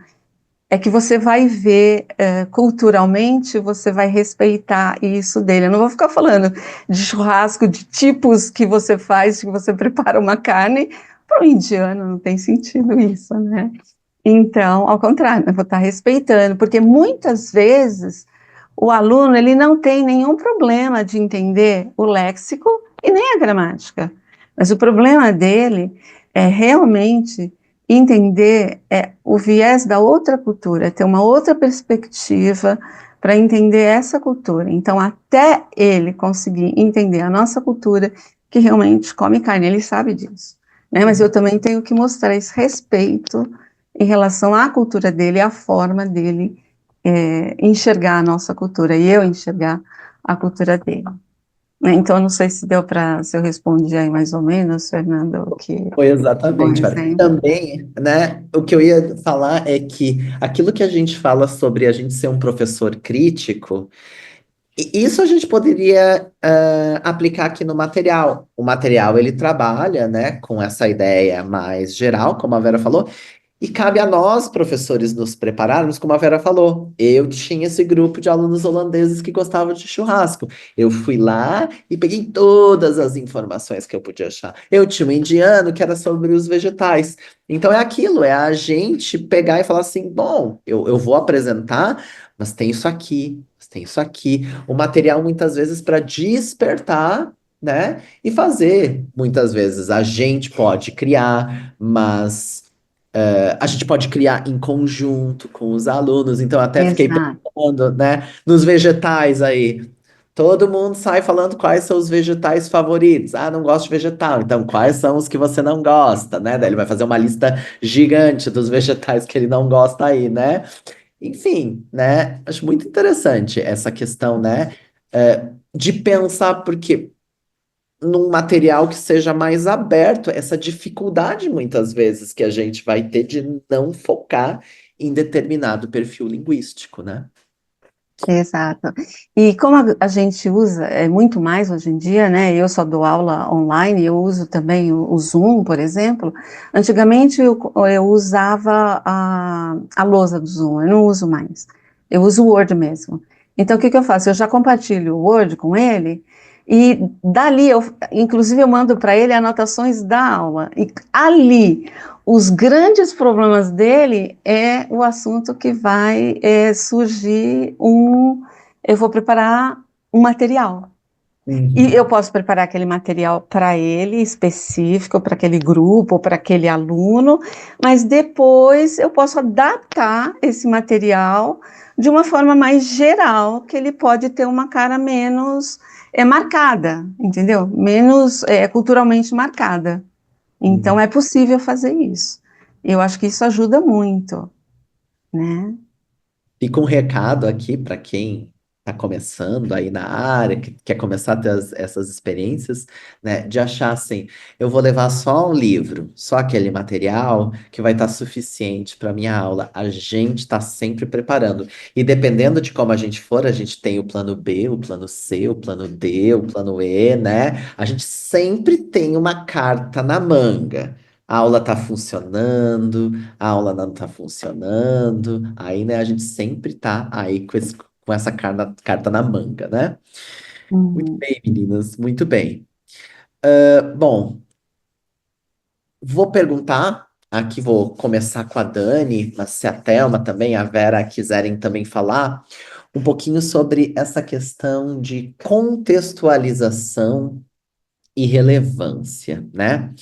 é que você vai ver culturalmente, você vai respeitar isso dele. Eu não vou ficar falando de churrasco, de tipos que você faz, que você prepara uma carne, para o indiano não tem sentido isso, né? Então, ao contrário, eu vou estar respeitando, porque muitas vezes o aluno ele não tem nenhum problema de entender o léxico e nem a gramática, mas o problema dele é realmente entender o viés da outra cultura, ter uma outra perspectiva para entender essa cultura. Então, até ele conseguir entender a nossa cultura, que realmente come carne, ele sabe disso, né? Mas eu também tenho que mostrar esse respeito em relação à cultura dele, à forma dele enxergar a nossa cultura, e eu enxergar a cultura dele. Então, não sei se deu para, se eu respondi aí mais ou menos, Fernando, que Foi bom exatamente, Vera. exemplo. Também, né, o que eu ia falar é que aquilo que a gente fala sobre a gente ser um professor crítico, Isso a gente poderia aplicar aqui no material. O material ele trabalha, né, com essa ideia mais geral, como a Vera falou, e cabe a nós, professores, nos prepararmos, como a Vera falou. Eu tinha esse grupo de alunos holandeses que gostavam de churrasco. Eu fui lá e peguei todas as informações que eu podia achar. Eu tinha um indiano que era sobre os vegetais. Então é aquilo, é a gente pegar e falar assim: bom, eu vou apresentar, mas tem isso aqui, mas tem isso aqui. O material, muitas vezes, para despertar. Né? E fazer, muitas vezes, a gente pode criar, mas a gente pode criar em conjunto com os alunos, então eu até fiquei Exato. pensando, né, nos vegetais aí. Todo mundo sai falando quais são os vegetais favoritos. Ah, não gosto de vegetal. Então, quais são os que você não gosta, né? Daí ele vai fazer uma lista gigante dos vegetais que ele não gosta aí, né? Enfim, né? Acho muito interessante essa questão, né? De pensar, porque num material que seja mais aberto, essa dificuldade muitas vezes que a gente vai ter de não focar em determinado perfil linguístico, né? Exato. E como a gente usa muito mais hoje em dia, né? Eu só dou aula online, eu uso também o Zoom, por exemplo. Antigamente eu usava a lousa do Zoom, eu não uso mais. Eu uso o Word mesmo. Então, o que que eu faço? Eu já compartilho o Word com ele e dali, inclusive, eu mando para ele anotações da aula. E ali, os grandes problemas dele é o assunto que vai surgir eu vou preparar um material. E eu Uhum. posso preparar aquele material para ele específico, para aquele grupo, para aquele aluno, mas depois eu posso adaptar esse material de uma forma mais geral, que ele pode ter uma cara menos marcada, entendeu? Menos culturalmente marcada. Então, Uhum. é possível fazer isso. Eu acho que isso ajuda muito, né? Fica um recado aqui para quem está começando aí na área, que quer começar a ter essas experiências, né? De achar assim, eu vou levar só um livro, só aquele material que vai estar suficiente para minha aula. A gente está sempre preparando. E dependendo de como a gente for, a gente tem o plano B, o plano C, o plano D, o plano E, né? A gente sempre tem uma carta na manga. A aula está funcionando, a aula não tá funcionando. Aí, né, a gente sempre tá aí com essa carta na manga, né? Muito Uhum. bem, meninas, muito bem. Bom, vou perguntar, aqui vou começar com a Dani, mas se a Thelma também, a Vera quiserem também falar, um pouquinho sobre essa questão de contextualização e relevância, né?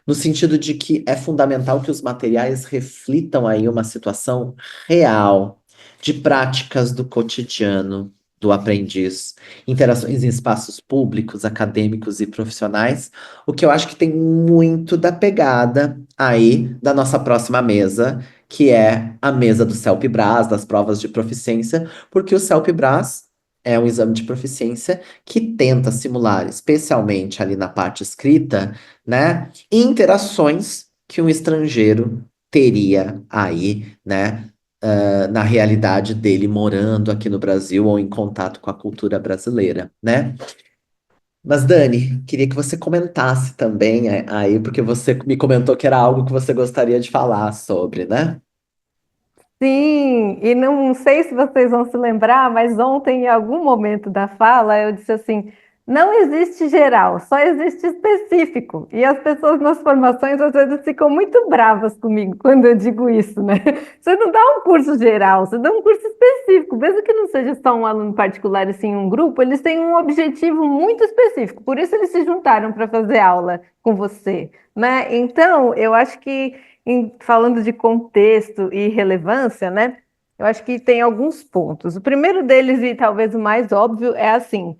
No sentido de que é fundamental que os materiais reflitam aí uma situação real, de práticas do cotidiano do aprendiz, interações em espaços públicos, acadêmicos e profissionais, o que eu acho que tem muito da pegada aí da nossa próxima mesa, que é a mesa do CELP-Brás, das provas de proficiência, porque o CELP-Brás é um exame de proficiência que tenta simular, especialmente ali na parte escrita, né? Interações que um estrangeiro teria aí, né? Na realidade dele morando aqui no Brasil ou em contato com a cultura brasileira, né? Mas, Dani, queria que você comentasse também aí, porque você me comentou que era algo que você gostaria de falar sobre, né? Sim, e não sei se vocês vão se lembrar, mas ontem, em algum momento da fala, eu disse assim: não existe geral, só existe específico. E as pessoas nas formações às vezes ficam muito bravas comigo quando eu digo isso, né? Você não dá um curso geral, você dá um curso específico, mesmo que não seja só um aluno particular e sim um grupo, eles têm um objetivo muito específico, por isso eles se juntaram para fazer aula com você, né? Então, eu acho que falando de contexto e relevância, né? Eu acho que tem alguns pontos. O primeiro deles, e talvez o mais óbvio, é assim,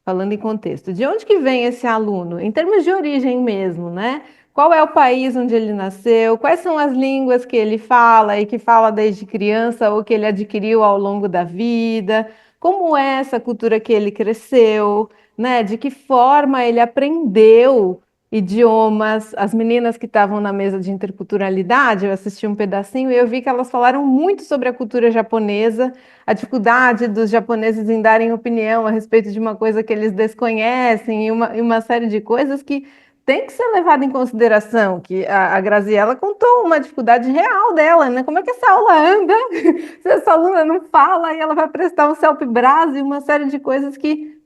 falando em contexto, de onde que vem esse aluno? Em termos de origem mesmo, né? Qual é o país onde ele nasceu? Quais são as línguas que ele fala e que fala desde criança ou que ele adquiriu ao longo da vida? Como é essa cultura que ele cresceu, né? De que forma ele aprendeu idiomas. As meninas que estavam na mesa de interculturalidade, eu assisti um pedacinho e eu vi que elas falaram muito sobre a cultura japonesa, a dificuldade dos japoneses em darem opinião a respeito de uma coisa que eles desconhecem e uma série de coisas que tem que ser levada em consideração, que a Graziella contou uma dificuldade real dela, né? Como é que essa aula anda se essa aluna não fala e ela vai prestar um CELP-Brás e uma série de coisas que,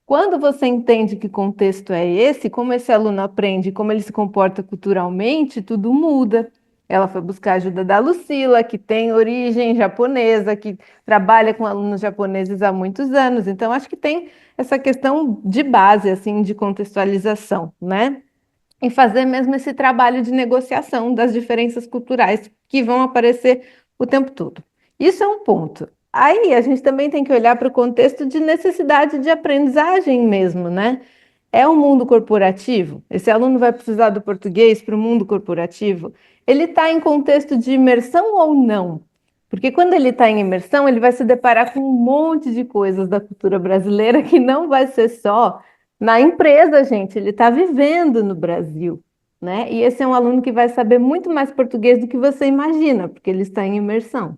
quando você entende que contexto é esse, como esse aluno aprende, como ele se comporta culturalmente, tudo muda. Ela foi buscar a ajuda da Lucila, que tem origem japonesa, que trabalha com alunos japoneses há muitos anos. Então, acho que tem essa questão de base, assim, de contextualização, né? E fazer mesmo esse trabalho de negociação das diferenças culturais que vão aparecer o tempo todo. Isso é um ponto. Aí a gente também tem que olhar para o contexto de necessidade de aprendizagem mesmo, né? É um mundo corporativo? Esse aluno vai precisar do português para o mundo corporativo? Ele está em contexto de imersão ou não? Porque quando ele está em imersão, ele vai se deparar com um monte de coisas da cultura brasileira que não vai ser só na empresa, gente. Ele está vivendo no Brasil, né? E esse é um aluno que vai saber muito mais português do que você imagina, porque ele está em imersão.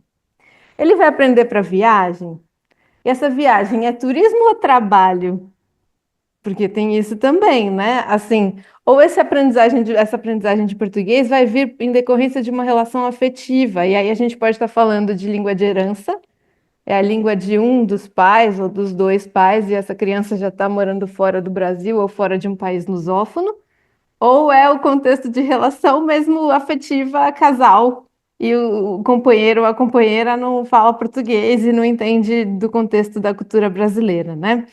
Ele vai aprender para viagem? E essa viagem é turismo ou trabalho? Porque tem isso também, né? Assim, ou essa aprendizagem de português vai vir em decorrência de uma relação afetiva, e aí a gente pode estar falando de língua de herança, é a língua de um dos pais ou dos dois pais, e essa criança já está morando fora do Brasil ou fora de um país lusófono, ou é o contexto de relação mesmo afetiva, casal, e o companheiro ou a companheira não fala português e não entende do contexto da cultura brasileira, né?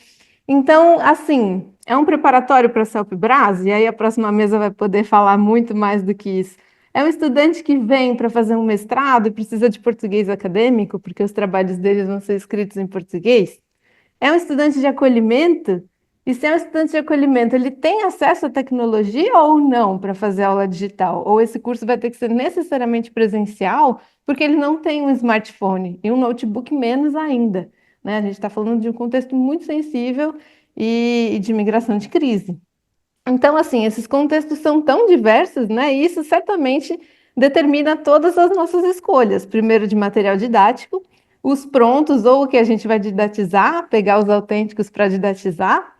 Então, assim, é um preparatório para a CELP-Brás, e aí a próxima mesa vai poder falar muito mais do que isso. É um estudante que vem para fazer um mestrado e precisa de português acadêmico, porque os trabalhos deles vão ser escritos em português. É um estudante de acolhimento, e se é um estudante de acolhimento, ele tem acesso à tecnologia ou não para fazer aula digital? Ou esse curso vai ter que ser necessariamente presencial, porque ele não tem um smartphone e um notebook menos ainda, né? A gente está falando de um contexto muito sensível e de migração de crise. Então, assim, esses contextos são tão diversos, né? E isso certamente determina todas as nossas escolhas. Primeiro, de material didático, os prontos ou o que a gente vai didatizar, pegar os autênticos para didatizar.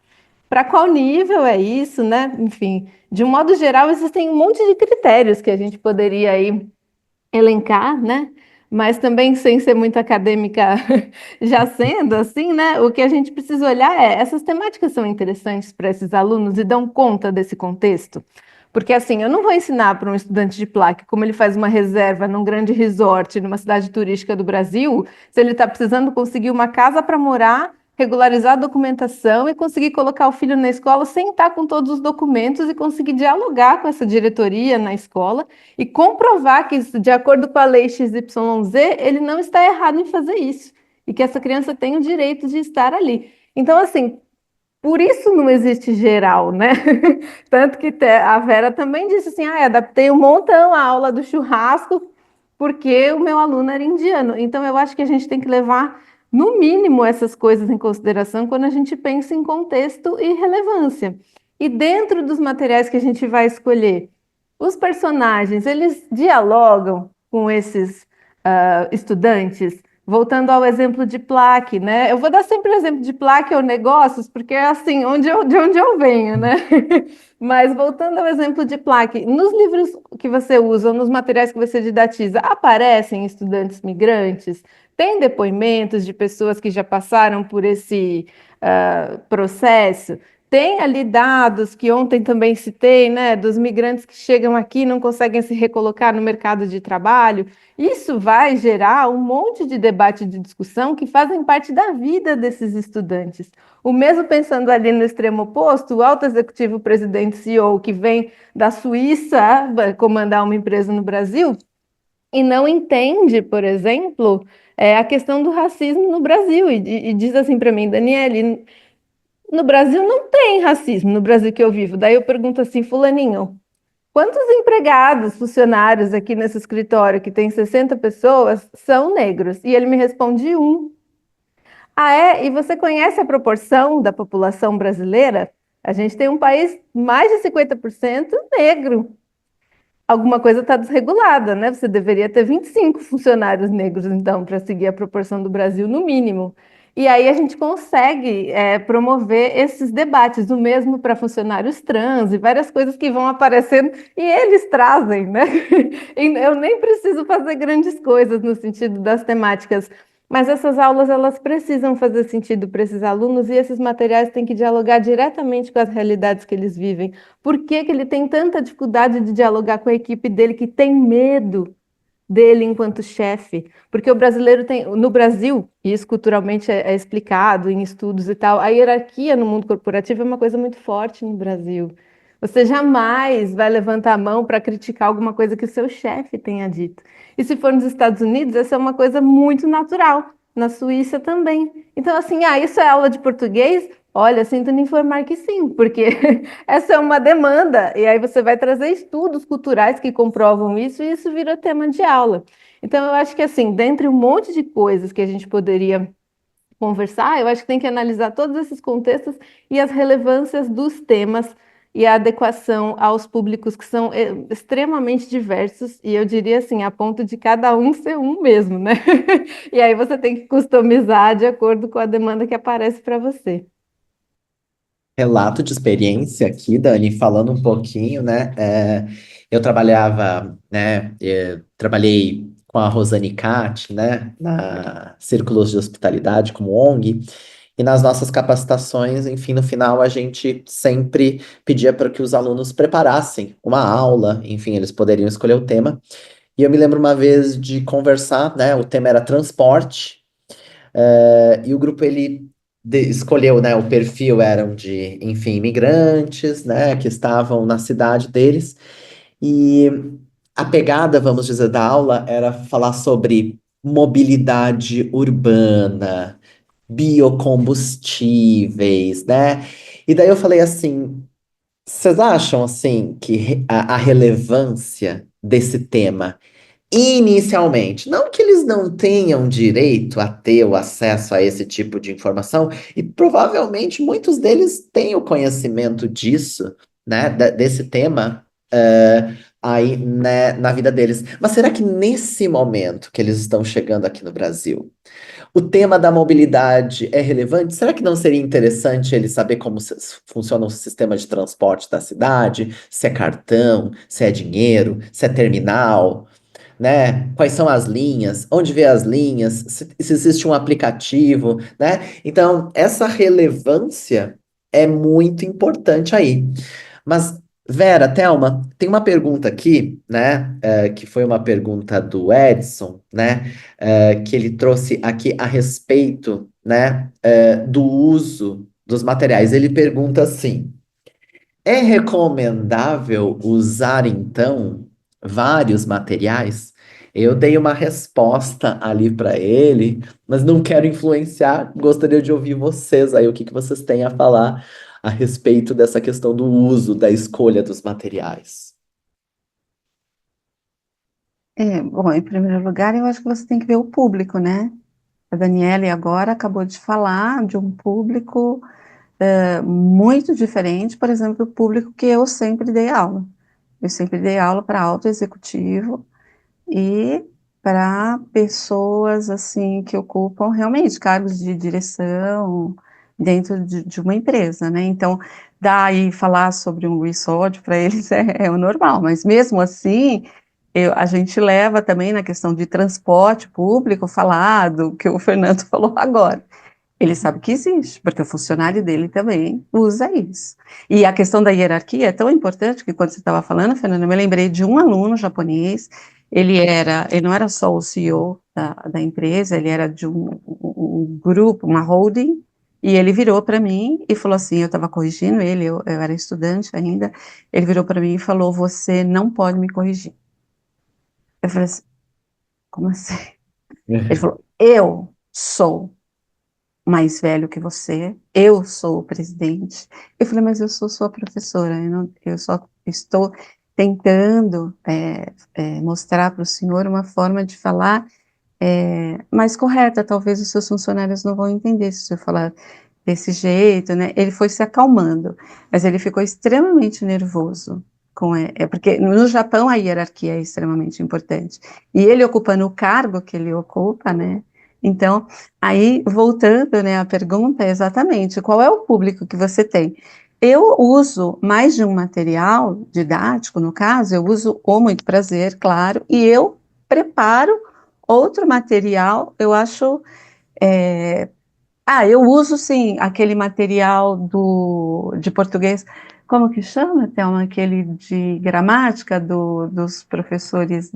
Para qual nível é isso, né? Enfim, de um modo geral, existem um monte de critérios que a gente poderia aí elencar, né? Mas também sem ser muito acadêmica, já sendo assim, né? O que a gente precisa olhar é essas temáticas são interessantes para esses alunos e dão conta desse contexto. Porque assim, eu não vou ensinar para um estudante de plaque como ele faz uma reserva num grande resort, numa cidade turística do Brasil, se ele está precisando conseguir uma casa para morar, regularizar a documentação e conseguir colocar o filho na escola sem estar com todos os documentos e conseguir dialogar com essa diretoria na escola e comprovar que, de acordo com a lei XYZ, ele não está errado em fazer isso e que essa criança tem o direito de estar ali. Então, assim, por isso não existe geral, né? Tanto que a Vera também disse assim: ah, adaptei um montão a aula do churrasco porque o meu aluno era indiano. Então, eu acho que a gente tem que levar, no mínimo, essas coisas em consideração quando a gente pensa em contexto e relevância. E dentro dos materiais que a gente vai escolher, os personagens, eles dialogam com esses estudantes? Voltando ao exemplo de plaque, né? Eu vou dar sempre o exemplo de plaque ou negócios, porque é assim, de onde eu venho, né? Mas voltando ao exemplo de plaque, nos livros que você usa, ou nos materiais que você didatiza, aparecem estudantes migrantes? Tem depoimentos de pessoas que já passaram por esse processo? Tem ali dados que ontem também citei, né, dos migrantes que chegam aqui e não conseguem se recolocar no mercado de trabalho. Isso vai gerar um monte de debate e de discussão que fazem parte da vida desses estudantes. O mesmo pensando ali no extremo oposto, o alto executivo presidente CEO que vem da Suíça comandar uma empresa no Brasil e não entende, por exemplo, a questão do racismo no Brasil e diz assim para mim, Daniele, no Brasil não tem racismo, no Brasil que eu vivo. Daí eu pergunto assim, fulaninho, quantos empregados, funcionários aqui nesse escritório, que tem 60 pessoas, são negros? E ele me responde um. Ah, é? E você conhece a proporção da população brasileira? A gente tem um país mais de 50% negro. Alguma coisa está desregulada, né? Você deveria ter 25 funcionários negros, então, para seguir a proporção do Brasil, no mínimo. E aí a gente consegue promover esses debates, o mesmo para funcionários trans e várias coisas que vão aparecendo e eles trazem, né? E eu nem preciso fazer grandes coisas no sentido das temáticas, mas essas aulas elas precisam fazer sentido para esses alunos e esses materiais têm que dialogar diretamente com as realidades que eles vivem. Por que que ele tem tanta dificuldade de dialogar com a equipe dele, que tem medo dele enquanto chefe? Porque o brasileiro tem, no Brasil, e isso culturalmente é explicado em estudos e tal, a hierarquia no mundo corporativo é uma coisa muito forte no Brasil. Você jamais vai levantar a mão para criticar alguma coisa que o seu chefe tenha dito. E se for nos Estados Unidos, essa é uma coisa muito natural. Na Suíça também. Então, assim, isso é aula de português? Olha, sinto lhe informar que sim, porque essa é uma demanda, e aí você vai trazer estudos culturais que comprovam isso, e isso vira tema de aula. Então, eu acho que, assim, dentre um monte de coisas que a gente poderia conversar, eu acho que tem que analisar todos esses contextos e as relevâncias dos temas e a adequação aos públicos que são extremamente diversos, e eu diria assim, a ponto de cada um ser um mesmo, né? E aí você tem que customizar de acordo com a demanda que aparece para você. Relato de experiência aqui, Dani, falando um pouquinho, né? Eu trabalhava, né? Trabalhei com a Rosane Cat, né? Na Círculos de Hospitalidade como ONG. E nas nossas capacitações, enfim, no final a gente sempre pedia para que os alunos preparassem uma aula, enfim, eles poderiam escolher o tema. E eu me lembro uma vez de conversar, né? O tema era transporte. E o grupo ele escolheu, né? O perfil eram de, enfim, imigrantes, né? Que estavam na cidade deles. E a pegada, vamos dizer, da aula era falar sobre mobilidade urbana, biocombustíveis, né? E daí eu falei assim, vocês acham assim que a relevância desse tema inicialmente, não que eles não tenham direito a ter o acesso a esse tipo de informação, e provavelmente muitos deles têm o conhecimento disso, né, desse tema, aí, né, na vida deles. Mas será que nesse momento que eles estão chegando aqui no Brasil, o tema da mobilidade é relevante? Será que não seria interessante ele saber como funciona o sistema de transporte da cidade? Se é cartão, se é dinheiro, se é terminal? Né? Quais são as linhas? Onde vê as linhas? Se existe um aplicativo, né? Então, essa relevância é muito importante aí. Mas, Vera, Thelma, tem uma pergunta aqui, né? Que foi uma pergunta do Edson, né? Que ele trouxe aqui a respeito, né? Do uso dos materiais. Ele pergunta assim. É recomendável usar, então, vários materiais? Eu dei uma resposta ali para ele, mas não quero influenciar. Gostaria de ouvir vocês aí, o que que vocês têm a falar a respeito dessa questão do uso, da escolha dos materiais. Bom, em primeiro lugar, eu acho que você tem que ver o público, né? A Daniele agora acabou de falar de um público muito diferente, por exemplo, do público que eu sempre dei aula. Eu sempre dei aula para alto executivo e para pessoas assim que ocupam realmente cargos de direção dentro de uma empresa, né? Então, daí falar sobre um risódio para eles é o normal, mas mesmo assim, a gente leva também na questão de transporte público, falado, que o Fernando falou agora. Ele sabe que existe, porque o funcionário dele também usa isso. E a questão da hierarquia é tão importante que quando você estava falando, Fernanda, eu me lembrei de um aluno japonês, ele não era só o CEO da empresa, ele era de um grupo, uma holding, e ele virou para mim e falou assim, eu estava corrigindo ele, eu era estudante ainda, ele virou para mim e falou, você não pode me corrigir. Eu falei assim, como assim? Ele falou, eu sou mais velho que você, eu sou o presidente. Eu falei, mas eu sou sua professora, eu só estou tentando mostrar para o senhor uma forma de falar mais correta, talvez os seus funcionários não vão entender se eu falar desse jeito, né? Ele foi se acalmando, mas ele ficou extremamente nervoso porque no Japão a hierarquia é extremamente importante. E ele ocupando o cargo que ele ocupa, né? Então, aí voltando, né, à pergunta, exatamente, qual é o público que você tem? Eu uso mais de um material didático, no caso, eu uso o Muito Prazer, claro, e eu preparo outro material, eu acho. Eu uso sim aquele material de português, como que chama, Thelma? Aquele de gramática dos professores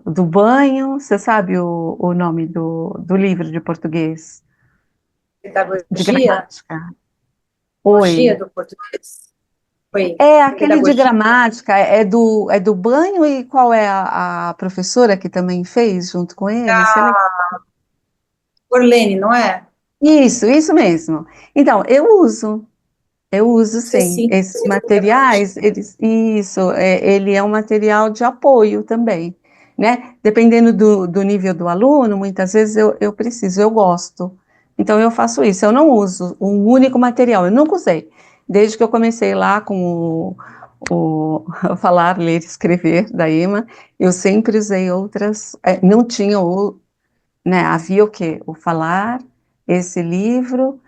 do banho, você sabe o nome do livro de português? De Pedagogia, gramática. pedagogia Oi. do português. Foi. É aquele de Pedagogia. gramática, é do banho, e qual é a professora que também fez junto com ele? Você lembra? Orlene, não é? Isso mesmo. Então, eu uso Você sim, sim, esses você de pedagogia. materiais, ele é um material de apoio também, né? Dependendo do nível do aluno, muitas vezes eu preciso, eu gosto. Então eu faço isso, eu não uso um único material, eu nunca usei. Desde que eu comecei lá com o Falar, Ler e Escrever da EMA, eu sempre usei outras, não tinha né, havia o quê? O Falar, esse livro,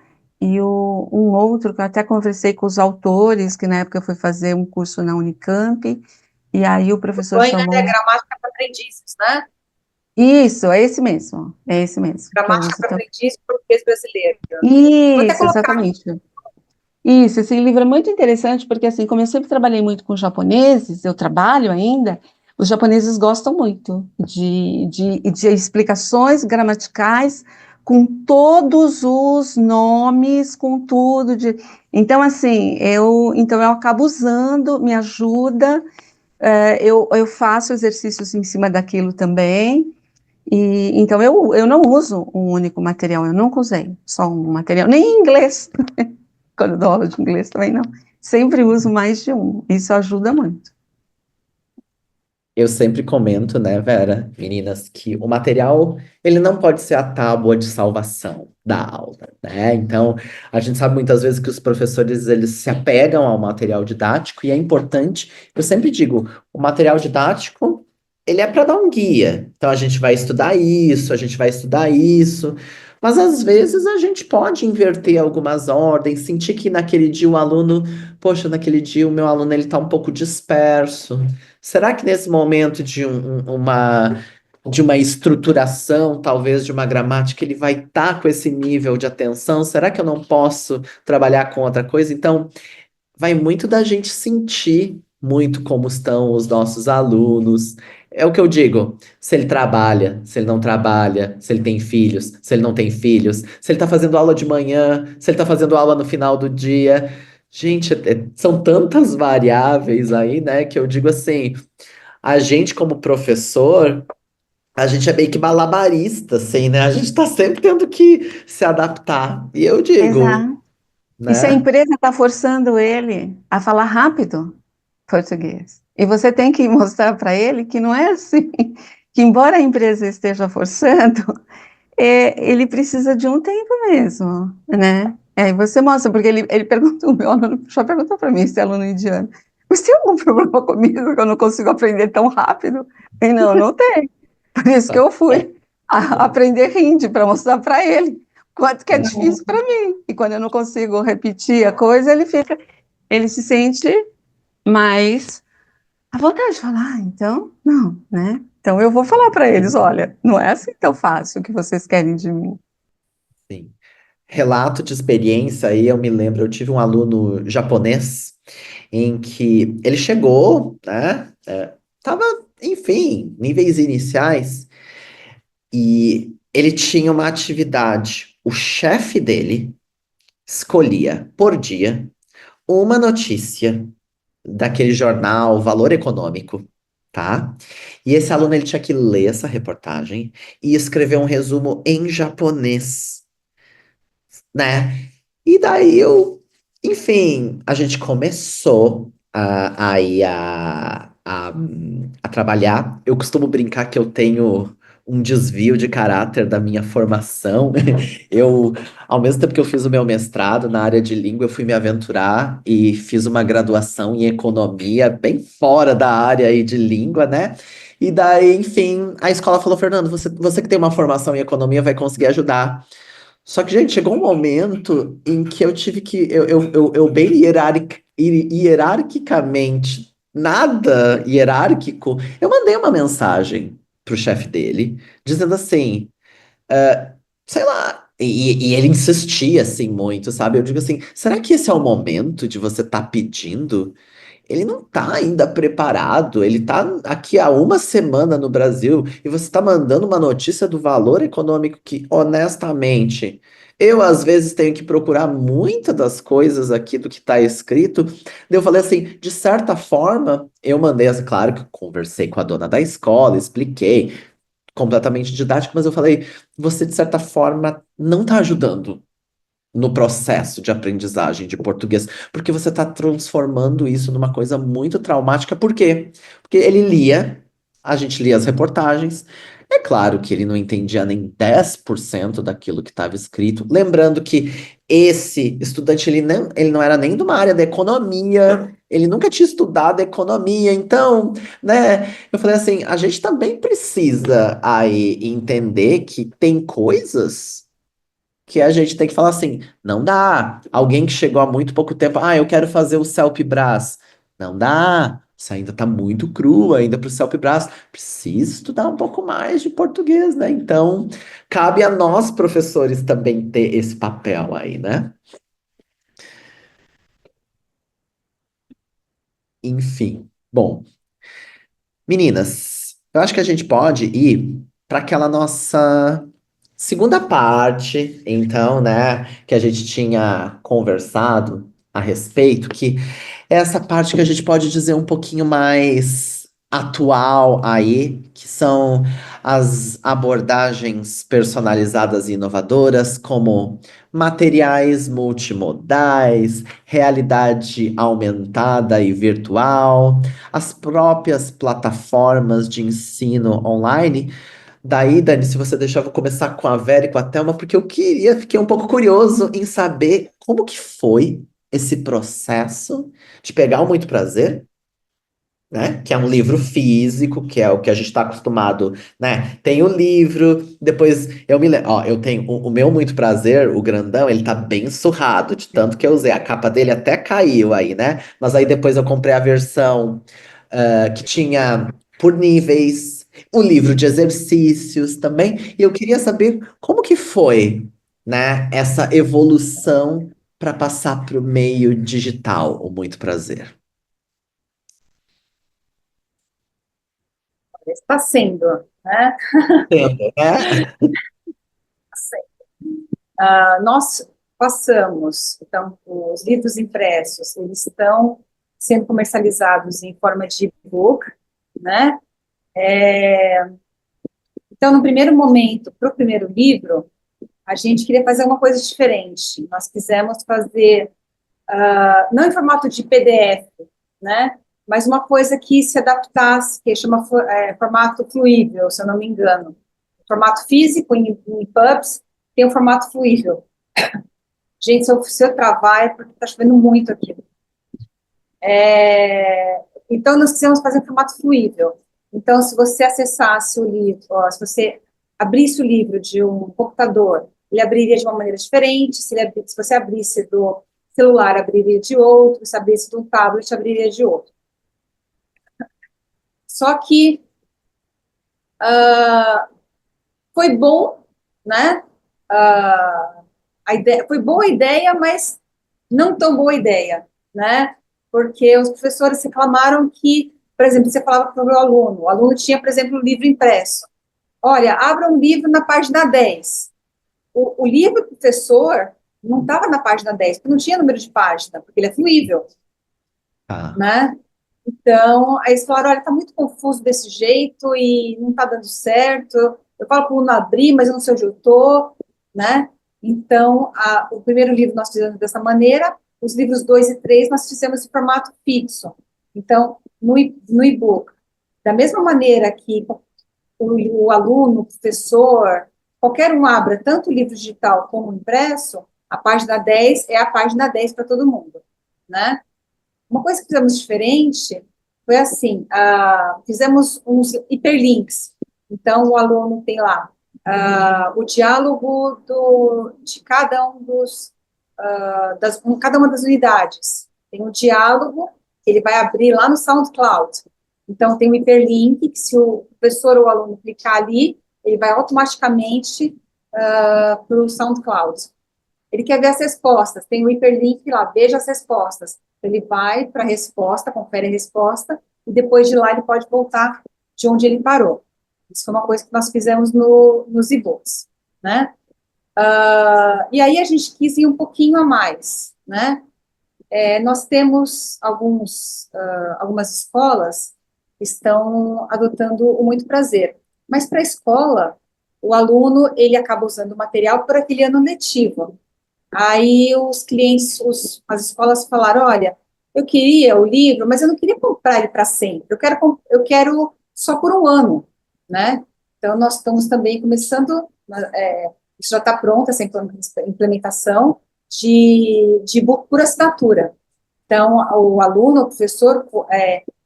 e um outro que eu até conversei com os autores, que na época eu fui fazer um curso na Unicamp, e aí o professor Banho é chamou. gramática para aprendizes, né? Isso, é esse mesmo, que eu Gramática uso para também. aprendizes português brasileiro. Vou até Isso, colocar aqui. exatamente. Isso, esse livro é muito interessante porque, assim, como eu sempre trabalhei muito com japoneses, eu trabalho ainda, os japoneses gostam muito de explicações gramaticais com todos os nomes, com tudo. Então, assim, então eu acabo usando, me ajuda, eu faço exercícios em cima daquilo também, e então eu não uso um único material, eu nunca usei só um material, nem em inglês quando eu dou aula de inglês também não. Sempre uso mais de um. Isso ajuda muito. Eu sempre comento, né, Vera, meninas, que o material, ele não pode ser a tábua de salvação da aula, né? Então, a gente sabe muitas vezes que os professores, eles se apegam ao material didático e é importante, eu sempre digo, o material didático, ele é para dar um guia. Então, a gente vai estudar isso, a gente vai estudar isso, mas às vezes a gente pode inverter algumas ordens, sentir que naquele dia o aluno, poxa, naquele dia o meu aluno, ele tá um pouco disperso. Será que nesse momento de uma estruturação, talvez de uma gramática, ele vai estar com esse nível de atenção? Será que eu não posso trabalhar com outra coisa? Então, vai muito da gente sentir muito como estão os nossos alunos. É o que eu digo, se ele trabalha, se ele não trabalha, se ele tem filhos, se ele não tem filhos, se ele está fazendo aula de manhã, se ele está fazendo aula no final do dia. Gente, são tantas variáveis aí, né, que eu digo assim, a gente como professor, a gente é meio que malabarista, assim, né? A gente está sempre tendo que se adaptar. E eu digo, Exato. E se a né? empresa está forçando ele a falar rápido português, e você tem que mostrar para ele que não é assim, que embora a empresa esteja forçando, ele precisa de um tempo mesmo, né? Aí você mostra, porque ele perguntou, o meu aluno já perguntou para mim, esse aluno indiano, mas tem algum problema comigo que eu não consigo aprender tão rápido? E não tem. Por isso que eu fui aprender hindi para mostrar para ele quanto que é difícil para mim. E quando eu não consigo repetir a coisa, ele se sente mais à vontade de falar, então, não, né? Então eu vou falar para eles, olha, não é assim tão fácil o que vocês querem de mim. Sim. Relato de experiência aí, eu me lembro, eu tive um aluno japonês em que ele chegou, né? Tava, enfim, níveis iniciais, e ele tinha uma atividade. O chefe dele escolhia por dia uma notícia daquele jornal Valor Econômico, tá? E esse aluno ele tinha que ler essa reportagem e escrever um resumo em japonês, né? E daí enfim, a gente começou a trabalhar. Eu costumo brincar que eu tenho um desvio de caráter da minha formação. Eu, ao mesmo tempo que eu fiz o meu mestrado na área de língua, eu fui me aventurar e fiz uma graduação em economia, bem fora da área aí de língua, né? E daí, enfim, a escola falou, Fernando, você que tem uma formação em economia vai conseguir ajudar. Só que, gente, chegou um momento em que eu tive que, eu bem hierarquicamente, nada hierárquico, eu mandei uma mensagem pro chefe dele, dizendo assim, sei lá, e ele insistia assim muito, sabe? Eu digo assim, será que esse é o momento de você estar pedindo? Ele não tá ainda preparado, ele tá aqui há uma semana no Brasil e você está mandando uma notícia do valor econômico que, honestamente, eu às vezes tenho que procurar muitas das coisas aqui do que está escrito. Daí eu falei assim, de certa forma, eu mandei, assim, claro que eu conversei com a dona da escola, expliquei, completamente didático, mas eu falei, você de certa forma não está ajudando no processo de aprendizagem de português, porque você está transformando isso numa coisa muito traumática. Por quê? Porque ele lia, a gente lia as reportagens, é claro que ele não entendia nem 10% daquilo que estava escrito. Lembrando que esse estudante, ele não era nem de uma área da economia, ele nunca tinha estudado economia, então, né, eu falei assim, a gente também precisa aí entender que tem coisas que a gente tem que falar assim, não dá. Alguém que chegou há muito pouco tempo, eu quero fazer o CELP-Brás. Não dá. Isso ainda tá muito cru ainda para o CELP-Brás. Precisa estudar um pouco mais de português, né? Então, cabe a nós, professores, também ter esse papel aí, né? Enfim. Bom, meninas, eu acho que a gente pode ir para aquela nossa segunda parte, então, né, que a gente tinha conversado a respeito, que é essa parte que a gente pode dizer um pouquinho mais atual aí, que são as abordagens personalizadas e inovadoras, como materiais multimodais, realidade aumentada e virtual, as próprias plataformas de ensino online. Daí, Dani, se você deixar, eu vou começar com a Vera e com a Thelma, porque fiquei um pouco curioso em saber como que foi esse processo de pegar o Muito Prazer, né? Que é um livro físico, que é o que a gente está acostumado, né? Tem o livro, depois eu me lembro, ó, eu tenho o meu Muito Prazer, o grandão, ele tá bem surrado, de tanto que eu usei. A capa dele até caiu aí, né? Mas aí depois eu comprei a versão que tinha por níveis, o livro de exercícios também, e eu queria saber como que foi, né, essa evolução para passar para o meio digital, o Muito Prazer. Está sendo, né? Tempo, né? Nós passamos, então, os livros impressos, eles estão sendo comercializados em forma de e-book, né? Então, no primeiro momento, para o primeiro livro, a gente queria fazer uma coisa diferente. Nós quisemos fazer, não em formato de PDF, né? Mas uma coisa que se adaptasse, que chama formato fluível, se eu não me engano. Formato físico, em pubs, tem o formato fluível. Gente, se eu travar é porque está chovendo muito aqui. Então, nós quisemos fazer em formato fluível. Então, se você acessasse o livro, se você abrisse o livro de um computador, ele abriria de uma maneira diferente, se você abrisse do celular, abriria de outro, se abrisse de um tablet, abriria de outro. Só que foi bom, né? A ideia, foi boa a ideia, mas não tão boa a ideia, né? Porque os professores reclamaram que, por exemplo, você falava para o aluno tinha, por exemplo, um livro impresso. Olha, abra um livro na página 10. O livro do professor não estava na página 10, porque não tinha número de página, porque ele é fluível, Tá. né? Então, aí eles falaram, olha, está muito confuso desse jeito e não está dando certo. Eu falo para o aluno abrir, mas eu não sei onde eu estou, né? Então, o primeiro livro nós fizemos dessa maneira, os livros 2 e 3 nós fizemos em formato fixo. Então, no e-book, da mesma maneira que o aluno, o professor, qualquer um abra tanto o livro digital como o impresso, a página 10 é a página 10 para todo mundo, né? Uma coisa que fizemos diferente foi assim, fizemos uns hiperlinks. Então, o aluno tem lá o diálogo de cada um cada uma das unidades. Tem um diálogo que ele vai abrir lá no SoundCloud. Então, tem um hiperlink que se o professor ou o aluno clicar ali, ele vai automaticamente para o SoundCloud. Ele quer ver as respostas, tem um hiperlink lá, veja as respostas. Ele vai para a resposta, confere a resposta, e depois de lá ele pode voltar de onde ele parou. Isso foi uma coisa que nós fizemos nos e-books, né? E aí a gente quis ir um pouquinho a mais, né? Nós temos algumas escolas que estão adotando o Muito Prazer, mas para a escola, o aluno, ele acaba usando o material por aquele ano letivo. Aí os clientes, as escolas falaram, olha, eu queria o livro, mas eu não queria comprar ele para sempre, eu quero só por um ano, né? Então, nós estamos também começando, isso já está pronto, essa implementação de book por assinatura. Então, o aluno, o professor,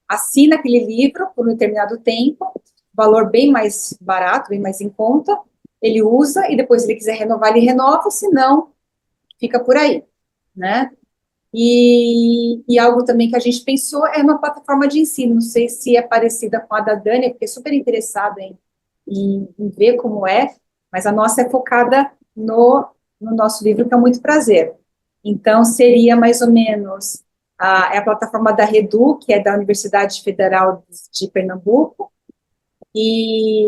assina aquele livro por um determinado tempo, valor bem mais barato, bem mais em conta, ele usa, e depois, se ele quiser renovar, ele renova, se não, fica por aí, né? E algo também que a gente pensou é uma plataforma de ensino, não sei se é parecida com a da Dani, eu fiquei super interessada em ver como é, mas a nossa é focada no nosso livro, que é Muito Prazer. Então, seria mais ou menos a plataforma da Redu, que é da Universidade Federal de Pernambuco, e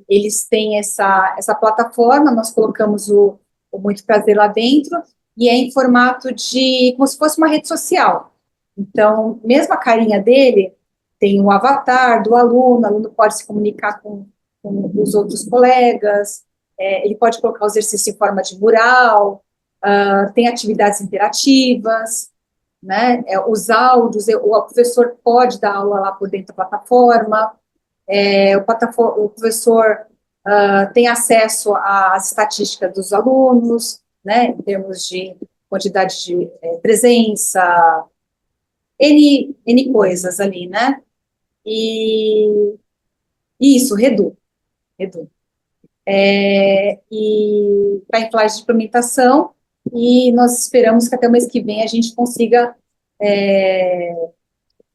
eles têm essa plataforma, nós colocamos o Muito Prazer lá dentro, e é em formato como se fosse uma rede social. Então, mesmo a carinha dele, tem o avatar do aluno, o aluno pode se comunicar com os outros colegas, ele pode colocar o exercício em forma de mural, tem atividades interativas, né, os áudios, o professor pode dar aula lá por dentro da plataforma, o professor tem acesso às estatísticas dos alunos, né, em termos de quantidade de presença, N coisas ali, né, e isso, Redu. E está em fase de implementação, e nós esperamos que até o mês que vem a gente consiga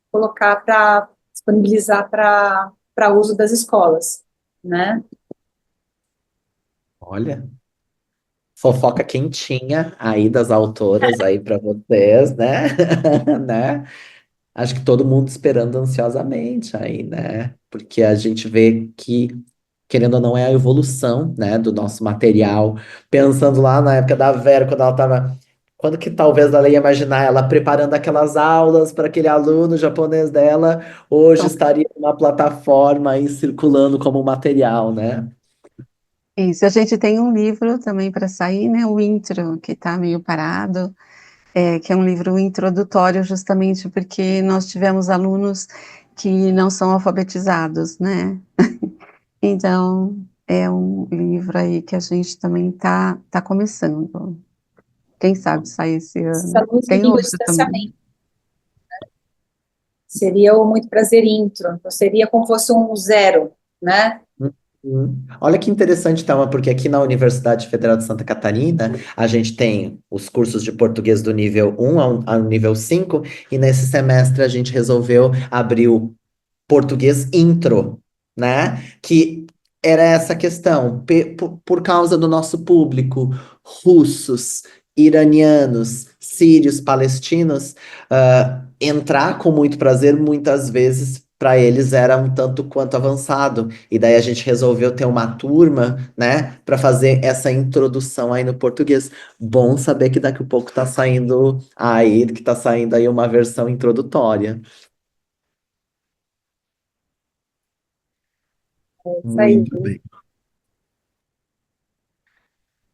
colocar disponibilizar para uso das escolas, né? Olha, fofoca quentinha aí das autoras aí para vocês, né? Né? Acho que todo mundo esperando ansiosamente aí, né? Porque a gente vê que, querendo ou não, é a evolução, né, do nosso material. Pensando lá na época da Vera, quando ela tava. Quando que talvez ela ia imaginar ela preparando aquelas aulas para aquele aluno japonês dela, hoje Então, estaria numa plataforma aí circulando como material, né? isso, a gente tem um livro também para sair, né, o Intro, que está meio parado, que é um livro introdutório justamente porque nós tivemos alunos que não são alfabetizados, né? Então, é um livro aí que a gente também tá começando. Quem sabe sai esse Esses ano. alunos Tem vivem do outro também. distanciamento. Seria o Muito Prazer Intro, então seria como fosse um zero, né? Olha que interessante, Thelma, porque aqui na Universidade Federal de Santa Catarina, a gente tem os cursos de português do nível 1 ao nível 5, e nesse semestre a gente resolveu abrir o português intro, né? Que era essa questão, por causa do nosso público, russos, iranianos, sírios, palestinos, entrar com muito prazer, muitas vezes, para eles era um tanto quanto avançado. E daí a gente resolveu ter uma turma, né, para fazer essa introdução aí no português. Bom saber que daqui a pouco tá saindo aí uma versão introdutória. Isso aí. Muito bem.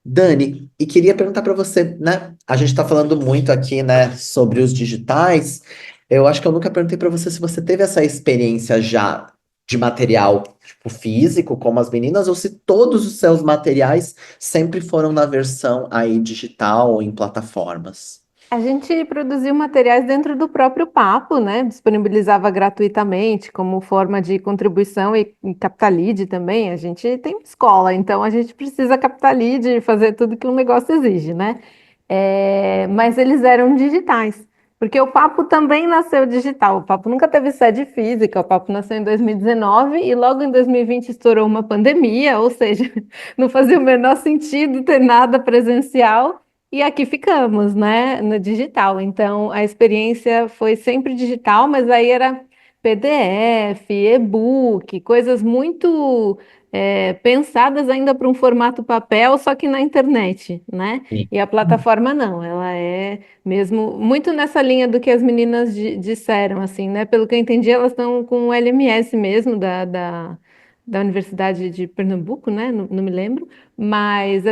Dani, e queria perguntar para você, né? A gente está falando muito aqui, né, sobre os digitais. Eu acho que eu nunca perguntei para você se você teve essa experiência já de material tipo, físico, como as meninas, ou se todos os seus materiais sempre foram na versão aí digital ou em plataformas. A gente produziu materiais dentro do próprio Papo, né? Disponibilizava gratuitamente como forma de contribuição e captar lead também. A gente tem uma escola, então a gente precisa captar lead e fazer tudo que um negócio exige, né? Mas eles eram digitais, porque o Papo também nasceu digital. O Papo nunca teve sede física. O Papo nasceu em 2019 e logo em 2020 estourou uma pandemia, ou seja, não fazia o menor sentido ter nada presencial. E aqui ficamos, né, no digital. Então, a experiência foi sempre digital, mas aí era PDF, e-book, coisas muito pensadas ainda para um formato papel, só que na internet, né? Sim. E a plataforma não, ela é mesmo muito nessa linha do que as meninas disseram, assim, né? Pelo que eu entendi, elas estão com o LMS mesmo da Universidade de Pernambuco, né? Não me lembro. Mas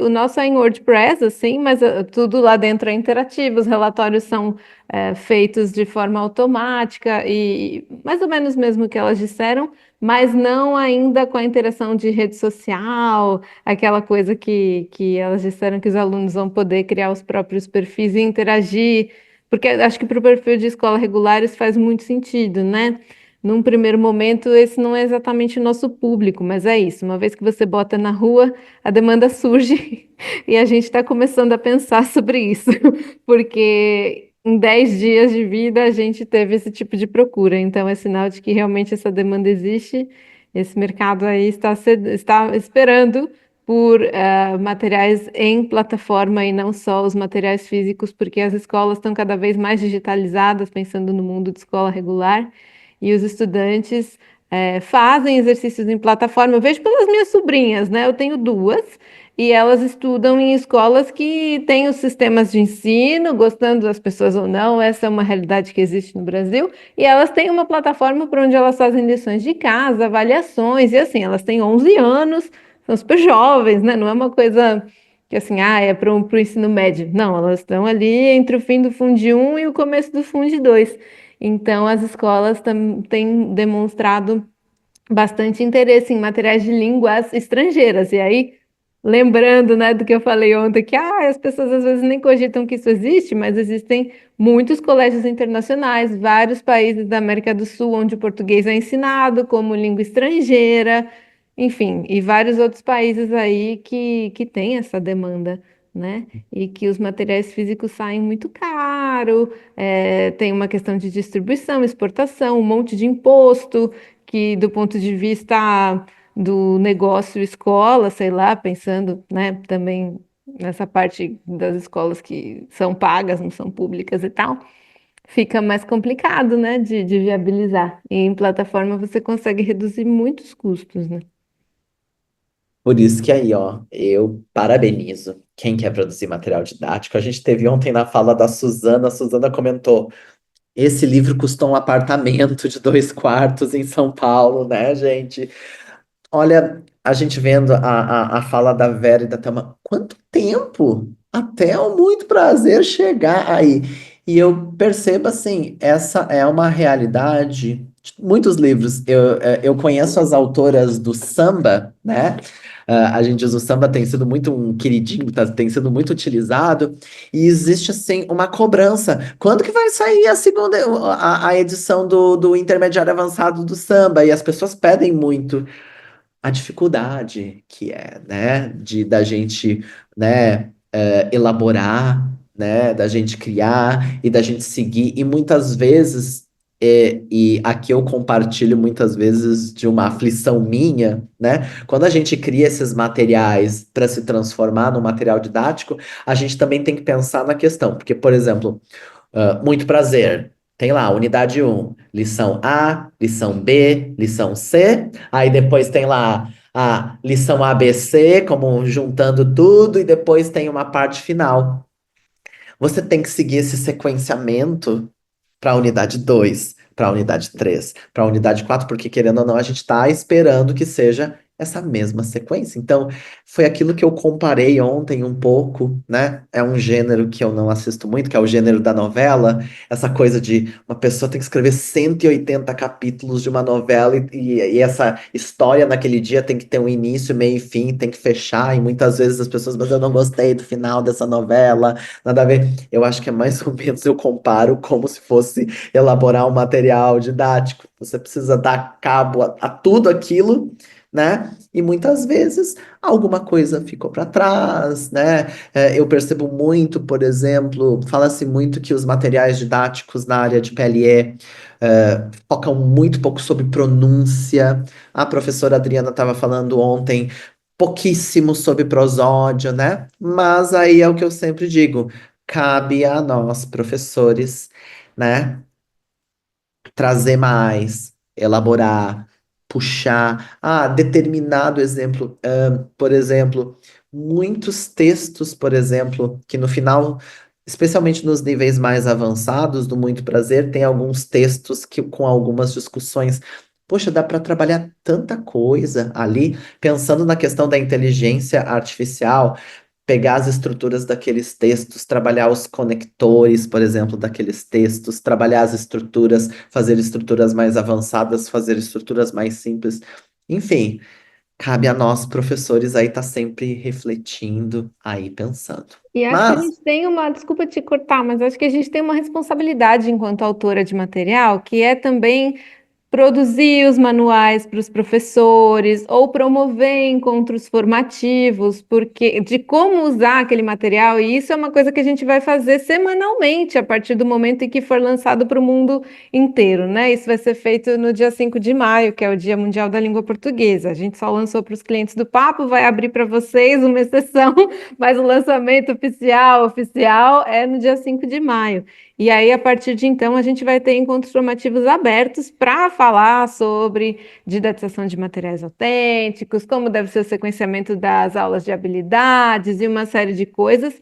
o nosso é em WordPress, assim, mas tudo lá dentro é interativo, os relatórios são feitos de forma automática e mais ou menos mesmo o que elas disseram, mas não ainda com a interação de rede social, aquela coisa que elas disseram que os alunos vão poder criar os próprios perfis e interagir, porque acho que para o perfil de escola regular isso faz muito sentido, né? Num primeiro momento, esse não é exatamente o nosso público, mas é isso. Uma vez que você bota na rua, a demanda surge e a gente está começando a pensar sobre isso, porque em 10 dias de vida a gente teve esse tipo de procura. Então, é sinal de que realmente essa demanda existe. Esse mercado aí está esperando por materiais em plataforma e não só os materiais físicos, porque as escolas estão cada vez mais digitalizadas, pensando no mundo de escola regular. E os estudantes fazem exercícios em plataforma. Eu vejo pelas minhas sobrinhas, né? Eu tenho duas, e elas estudam em escolas que têm os sistemas de ensino, gostando das pessoas ou não, essa é uma realidade que existe no Brasil, e elas têm uma plataforma para onde elas fazem lições de casa, avaliações, e assim, elas têm 11 anos, são super jovens, né? Não é uma coisa que assim, é para o ensino médio. Não, elas estão ali entre o fim do Fundi 1 e o começo do Fundi 2. Então, as escolas têm demonstrado bastante interesse em materiais de línguas estrangeiras. E aí, lembrando, né, do que eu falei ontem, que as pessoas às vezes nem cogitam que isso existe, mas existem muitos colégios internacionais, vários países da América do Sul, onde o português é ensinado como língua estrangeira, enfim, e vários outros países aí que têm essa demanda. Né? E que os materiais físicos saem muito caro, tem uma questão de distribuição, exportação, um monte de imposto, que do ponto de vista do negócio escola, sei lá, pensando, né, também nessa parte das escolas que são pagas, não são públicas e tal, fica mais complicado, né, de viabilizar. E em plataforma você consegue reduzir muitos custos, né? Por isso que aí, ó, eu parabenizo quem quer produzir material didático. A gente teve ontem na fala da Suzana, a Suzana comentou, esse livro custou um apartamento de 2 quartos em São Paulo, né, gente? Olha, a gente vendo a fala da Vera e da Thelma, quanto tempo até o muito prazer chegar aí. E eu percebo assim, essa é uma realidade. Muitos livros, eu conheço as autoras do samba, né? A gente diz o samba tem sido muito um queridinho, tem sido muito utilizado, e existe assim uma cobrança. Quando que vai sair a segunda, a edição do intermediário avançado do samba? E as pessoas pedem muito a dificuldade que é, né, da gente, né, elaborar, né, da gente criar e da gente seguir, e muitas vezes, e aqui eu compartilho muitas vezes de uma aflição minha, né, quando a gente cria esses materiais para se transformar num material didático, a gente também tem que pensar na questão, porque, por exemplo, muito prazer. Tem lá, unidade um, lição A, lição B, lição C. Aí depois tem lá a lição ABC, como juntando tudo, e depois tem uma parte final. Você tem que seguir esse sequenciamento para a unidade 2, para a unidade 3, para a unidade 4, porque querendo ou não, a gente está esperando que seja essa mesma sequência. Então, foi aquilo que eu comparei ontem um pouco, né? É um gênero que eu não assisto muito, que é o gênero da novela, essa coisa de uma pessoa tem que escrever 180 capítulos de uma novela e essa história naquele dia tem que ter um início, meio e fim, tem que fechar, e muitas vezes as pessoas, mas eu não gostei do final dessa novela, nada a ver. Eu acho que é mais ou menos eu comparo como se fosse elaborar um material didático. Você precisa dar cabo a tudo aquilo, né? E muitas vezes alguma coisa ficou para trás, né? Eu percebo muito, por exemplo, fala-se muito que os materiais didáticos na área de PLE focam muito pouco sobre pronúncia. A professora Adriana estava falando ontem pouquíssimo sobre prosódia, né? Mas aí é o que eu sempre digo, cabe a nós, professores, né? Trazer mais, elaborar, puxar. Ah, determinado exemplo, por exemplo, muitos textos, por exemplo, que no final, especialmente nos níveis mais avançados do Muito Prazer, tem alguns textos que com algumas discussões. Poxa, dá para trabalhar tanta coisa ali, pensando na questão da inteligência artificial, pegar as estruturas daqueles textos, trabalhar os conectores, por exemplo, daqueles textos, trabalhar as estruturas, fazer estruturas mais avançadas, fazer estruturas mais simples. Enfim, cabe a nós, professores, aí estar sempre refletindo, aí pensando. E acho que a Mas gente tem uma, desculpa te cortar, mas acho que a gente tem uma responsabilidade enquanto autora de material, que é também produzir os manuais para os professores ou promover encontros formativos, porque de como usar aquele material, e isso é uma coisa que a gente vai fazer semanalmente a partir do momento em que for lançado para o mundo inteiro, né? Isso vai ser feito no dia 5 de maio, que é o Dia Mundial da Língua Portuguesa. A gente só lançou para os clientes do Papo, vai abrir para vocês uma exceção, mas o lançamento oficial é no dia 5 de maio. E aí, a partir de então, a gente vai ter encontros formativos abertos para falar sobre didatização de materiais autênticos, como deve ser o sequenciamento das aulas de habilidades e uma série de coisas,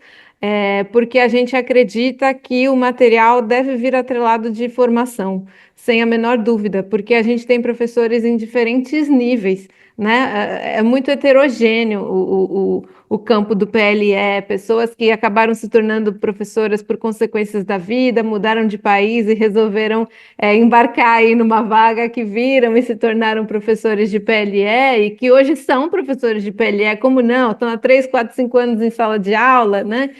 porque a gente acredita que o material deve vir atrelado de formação, sem a menor dúvida, porque a gente tem professores em diferentes níveis, né? É muito heterogêneo o campo do PLE, pessoas que acabaram se tornando professoras por consequências da vida, mudaram de país e resolveram embarcar aí numa vaga que viram e se tornaram professores de PLE e que hoje são professores de PLE, como não? Estão há 3, 4, 5 anos em sala de aula, né?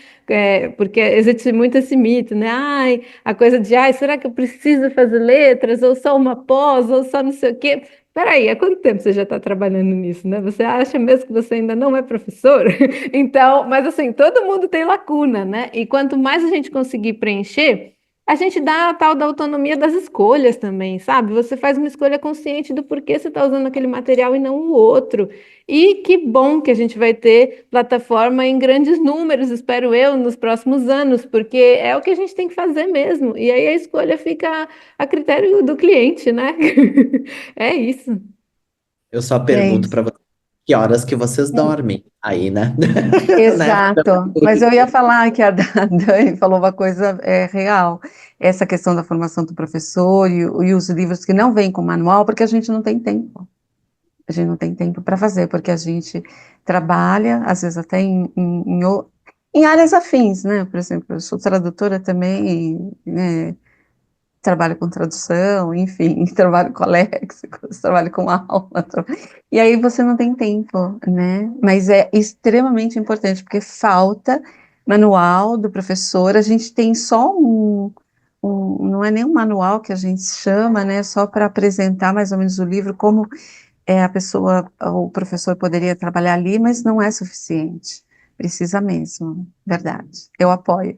Porque existe muito esse mito, né? Ai, a coisa de, ai, será que eu preciso fazer letras, ou só uma pós, ou só não sei o quê. Peraí, há quanto tempo você já está trabalhando nisso, né? Você acha mesmo que você ainda não é professor? Então, mas assim, todo mundo tem lacuna, né? E quanto mais a gente conseguir preencher, a gente dá a tal da autonomia das escolhas também, sabe? Você faz uma escolha consciente do porquê você está usando aquele material e não o outro. E que bom que a gente vai ter plataforma em grandes números, espero eu, nos próximos anos, porque é o que a gente tem que fazer mesmo. E aí a escolha fica a critério do cliente, né? É isso. eu só É pergunto isso. para vocês, que horas que vocês dormem aí, né? Né? Exato, mas eu ia falar que a Dani falou uma coisa real, essa questão da formação do professor e os livros que não vêm com manual, porque a gente não tem tempo. A gente não tem tempo para fazer, porque a gente trabalha, às vezes até em áreas afins, né? Por exemplo, eu sou tradutora também, né? Trabalho com tradução, enfim, trabalho com léxicos, trabalho com aula, e aí você não tem tempo, né? Mas é extremamente importante, porque falta manual do professor, a gente tem só não é nem um manual que a gente chama, né? Só para apresentar mais ou menos o livro, como a pessoa, o professor poderia trabalhar ali, mas não é suficiente. Precisa mesmo, verdade. Eu apoio.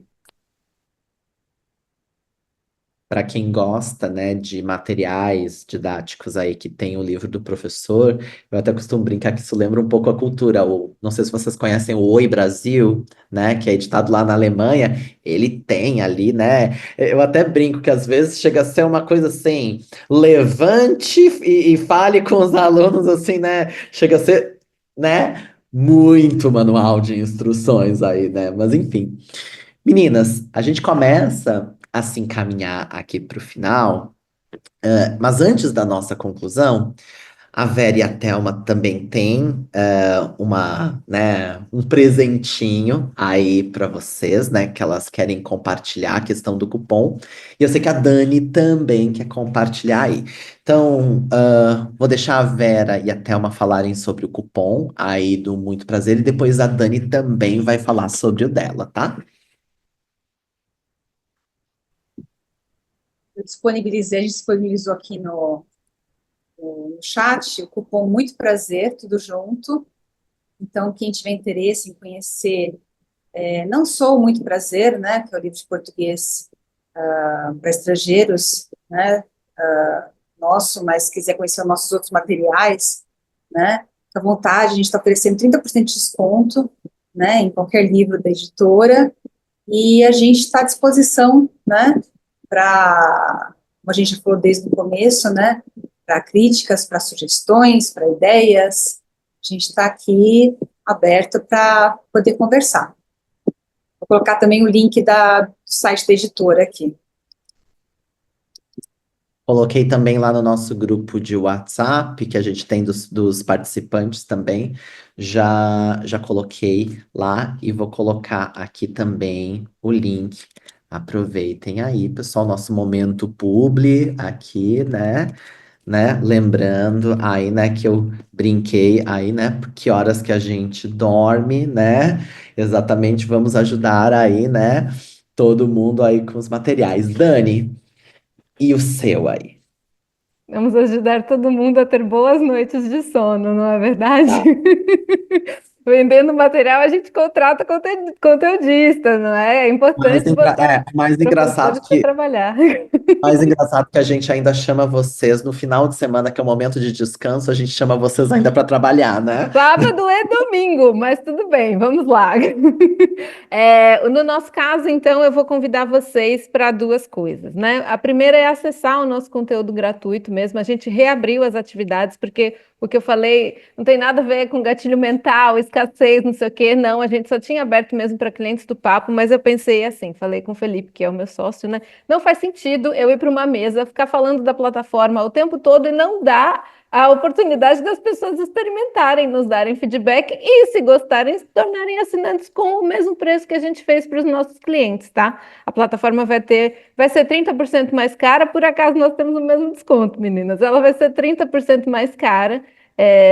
Para quem gosta, né, de materiais didáticos aí que tem o livro do professor, eu até costumo brincar que isso lembra um pouco a cultura. Não sei se vocês conhecem o Oi Brasil, né, que é editado lá na Alemanha. Ele tem ali, né? Eu até brinco que às vezes chega a ser uma coisa assim, levante e fale com os alunos assim, né? Chega a ser, né? Muito manual de instruções aí, né? Mas enfim. Meninas, a gente começa a se encaminhar aqui para o final, mas antes da nossa conclusão, A Vera e a Thelma também têm um presentinho aí para vocês, né? Que elas querem compartilhar a questão do cupom. E eu sei que a Dani também quer compartilhar aí. Então, vou deixar a Vera e a Thelma falarem sobre o cupom aí do Muito Prazer, e depois a Dani também vai falar sobre o dela, tá? A gente disponibilizou aqui no chat o cupom Muito Prazer, tudo junto. Então, quem tiver interesse em conhecer, não só o Muito Prazer, né, que é o livro de português para estrangeiros, né, nosso, mas quiser conhecer os nossos outros materiais, né, fica à vontade, a gente está oferecendo 30% de desconto, né, em qualquer livro da editora, e a gente está à disposição, né, para, como a gente já falou desde o começo, né, para críticas, para sugestões, para ideias, a gente está aqui aberto para poder conversar. Vou colocar também o link do site da editora aqui. Coloquei também lá no nosso grupo de WhatsApp, que a gente tem dos participantes também. Já coloquei lá e vou colocar aqui também o link. Aproveitem aí, pessoal, nosso momento publi aqui, né? Lembrando aí, né, que eu brinquei aí, né? Que horas que a gente dorme, né? Exatamente, vamos ajudar aí, né? Todo mundo aí com os materiais. Dani, e o seu aí? Vamos ajudar todo mundo a ter boas noites de sono, não é verdade? Tá. Vendendo material, a gente contrata conteudista, não é? É importante botar Mais engraçado professores para trabalhar. mais engraçado que a gente ainda chama vocês no final de semana, que é o momento de descanso, a gente chama vocês ainda para trabalhar, né? Sábado e domingo, mas tudo bem, vamos lá. No nosso caso, então, eu vou convidar vocês para duas coisas, né? A primeira é acessar o nosso conteúdo gratuito mesmo. A gente reabriu as atividades, porque o que eu falei não tem nada a ver com gatilho mental, escassez, não sei o quê, não. A gente só tinha aberto mesmo para clientes do papo, mas eu pensei assim, falei com o Felipe, que é o meu sócio, né? Não faz sentido eu ir para uma mesa, ficar falando da plataforma o tempo todo e não dar a oportunidade das pessoas experimentarem, nos darem feedback e, se gostarem, se tornarem assinantes com o mesmo preço que a gente fez para os nossos clientes, tá? A plataforma vai ser 30% mais cara, por acaso nós temos o mesmo desconto, meninas. Ela vai ser 30% mais cara.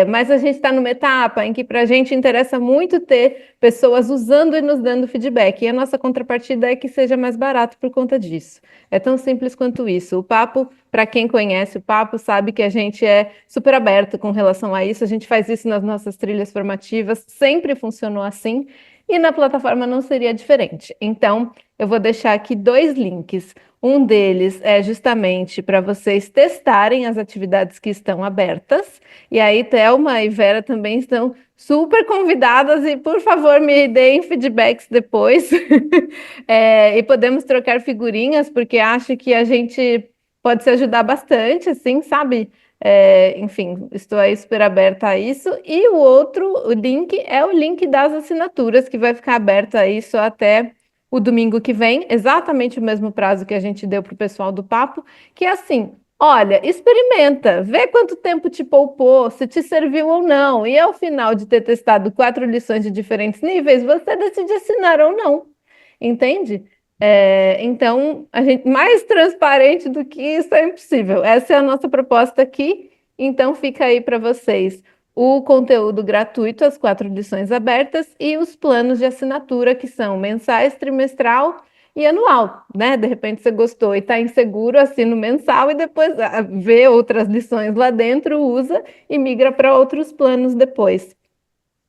Mas a gente está numa etapa em que para a gente interessa muito ter pessoas usando e nos dando feedback. E a nossa contrapartida é que seja mais barato por conta disso. É tão simples quanto isso. O papo, para quem conhece o papo, sabe que a gente é super aberto com relação a isso. A gente faz isso nas nossas trilhas formativas, sempre funcionou assim. E na plataforma não seria diferente. Então, eu vou deixar aqui dois links. Um deles é justamente para vocês testarem as atividades que estão abertas. E aí, Thelma e Vera também estão super convidadas e, por favor, me deem feedbacks depois. E podemos trocar figurinhas, porque acho que a gente pode se ajudar bastante, assim, sabe? Enfim, estou aí super aberta a isso. E o link é o link das assinaturas, que vai ficar aberto aí só até o domingo que vem, exatamente o mesmo prazo que a gente deu para o pessoal do papo, que é assim. Olha, experimenta, vê quanto tempo te poupou, se te serviu ou não. E ao final de ter testado 4 lições de diferentes níveis, você decide assinar ou não. Entende? Então, a gente mais transparente do que isso é impossível. Essa é a nossa proposta aqui. Então, fica aí para vocês o conteúdo gratuito, as 4 lições abertas e os planos de assinatura, que são mensais, trimestral e anual, né? De repente você gostou e está inseguro, assina o mensal e depois vê outras lições lá dentro, usa e migra para outros planos depois.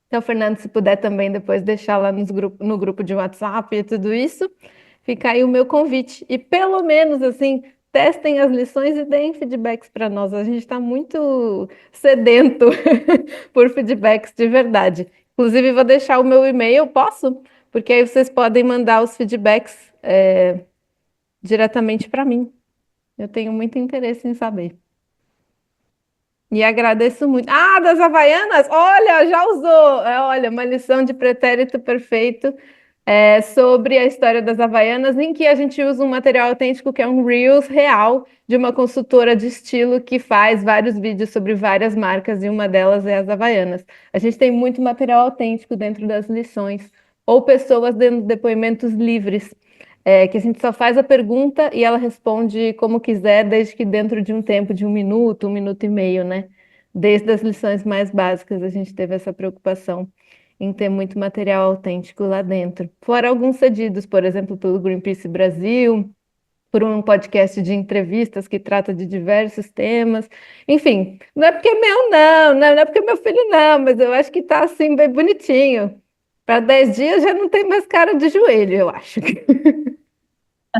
Então, Fernando, se puder também depois deixar lá no grupo de WhatsApp e tudo isso, fica aí o meu convite. E pelo menos assim, testem as lições e deem feedbacks para nós. A gente está muito sedento por feedbacks de verdade. Inclusive, vou deixar o meu e-mail, posso? Porque aí vocês podem mandar os feedbacks diretamente para mim. Eu tenho muito interesse em saber. E agradeço muito. Ah, das Havaianas? Olha, já usou. Olha, uma lição de pretérito perfeito. sobre a história das Havaianas, em que a gente usa um material autêntico que é um Reels real de uma consultora de estilo que faz vários vídeos sobre várias marcas e uma delas é as Havaianas. A gente tem muito material autêntico dentro das lições, ou pessoas dando depoimentos livres, que a gente só faz a pergunta e ela responde como quiser, desde que dentro de um tempo de 1 minuto e meio, né? Desde as lições mais básicas a gente teve essa preocupação em ter muito material autêntico lá dentro. Fora alguns cedidos, por exemplo, pelo Greenpeace Brasil, por um podcast de entrevistas que trata de diversos temas. Enfim, não é porque é meu, não é porque é meu filho, não, mas eu acho que está assim, bem bonitinho. Para 10 dias já não tem mais cara de joelho, eu acho.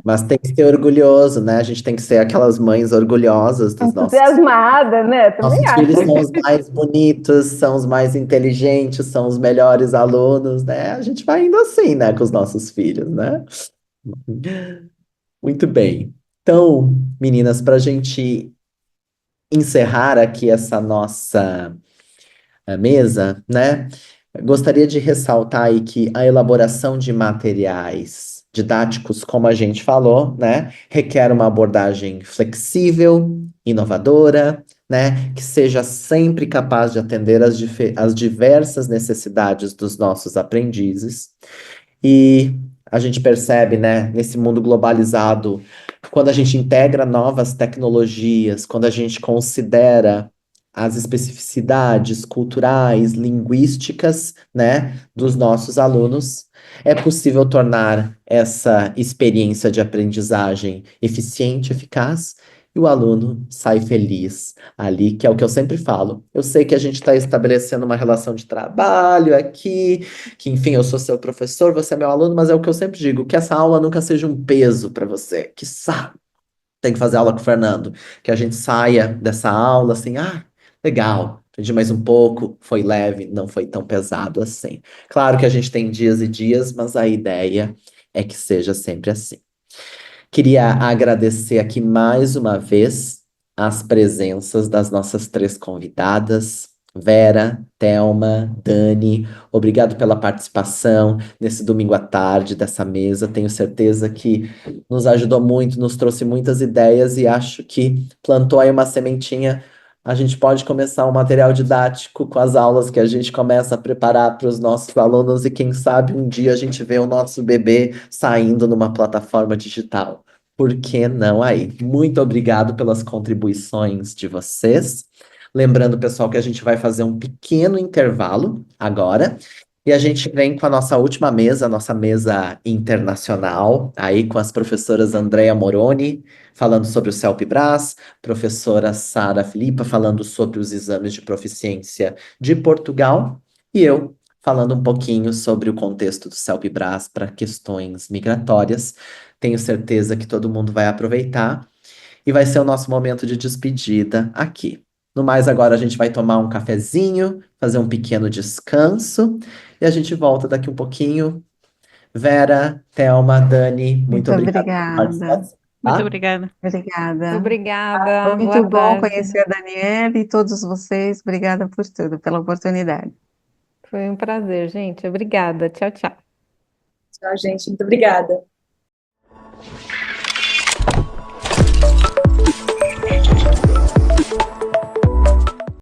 Mas tem que ser orgulhoso, né? A gente tem que ser aquelas mães orgulhosas dos nossos. Entusiasmada, né? Também Nossos acho. filhos são os mais bonitos, são os mais inteligentes, são os melhores alunos, né? A gente vai indo assim, né, com os nossos filhos, né? Muito bem. Então, meninas, para a gente encerrar aqui essa nossa mesa, né? Gostaria de ressaltar aí que a elaboração de materiais didáticos, como a gente falou, né, requer uma abordagem flexível, inovadora, né, que seja sempre capaz de atender as diversas necessidades dos nossos aprendizes. E a gente percebe, né, nesse mundo globalizado, quando a gente integra novas tecnologias, quando a gente considera as especificidades culturais, linguísticas, né, dos nossos alunos, é possível tornar essa experiência de aprendizagem eficiente, eficaz, e o aluno sai feliz ali, que é o que eu sempre falo. Eu sei que a gente está estabelecendo uma relação de trabalho aqui, que, enfim, eu sou seu professor, você é meu aluno, mas é o que eu sempre digo, que essa aula nunca seja um peso para você. Que saco, tem que fazer aula com o Fernando. Que a gente saia dessa aula assim, legal, aprendi mais um pouco, foi leve, não foi tão pesado assim. Claro que a gente tem dias e dias, mas a ideia é que seja sempre assim. Queria agradecer aqui mais uma vez as presenças das nossas três convidadas, Vera, Thelma, Dani. Obrigado pela participação nesse domingo à tarde dessa mesa. Tenho certeza que nos ajudou muito, nos trouxe muitas ideias e acho que plantou aí uma sementinha. A gente pode começar um material didático com as aulas que a gente começa a preparar para os nossos alunos e quem sabe um dia a gente vê o nosso bebê saindo numa plataforma digital. Por que não aí? Muito obrigado pelas contribuições de vocês. Lembrando, pessoal, que a gente vai fazer um pequeno intervalo agora. E a gente vem com a nossa última mesa, a nossa mesa internacional, aí com as professoras Andrea Moroni, falando sobre o CELPE-Brás, professora Sara Filipa, falando sobre os exames de proficiência de Portugal, e eu falando um pouquinho sobre o contexto do CELPE-Brás para questões migratórias. Tenho certeza que todo mundo vai aproveitar e vai ser o nosso momento de despedida aqui. No mais, agora a gente vai tomar um cafezinho, fazer um pequeno descanso e a gente volta daqui um pouquinho. Vera, Thelma, Dani, muito Muito obrigado pela obrigada. participação, Muito tá? obrigada. Obrigada. Foi Obrigada, boa muito bom tarde. conhecer a Daniela e todos vocês. Obrigada por tudo, pela oportunidade. Foi um prazer, gente. Obrigada. Tchau, tchau. Tchau, gente. Muito obrigada.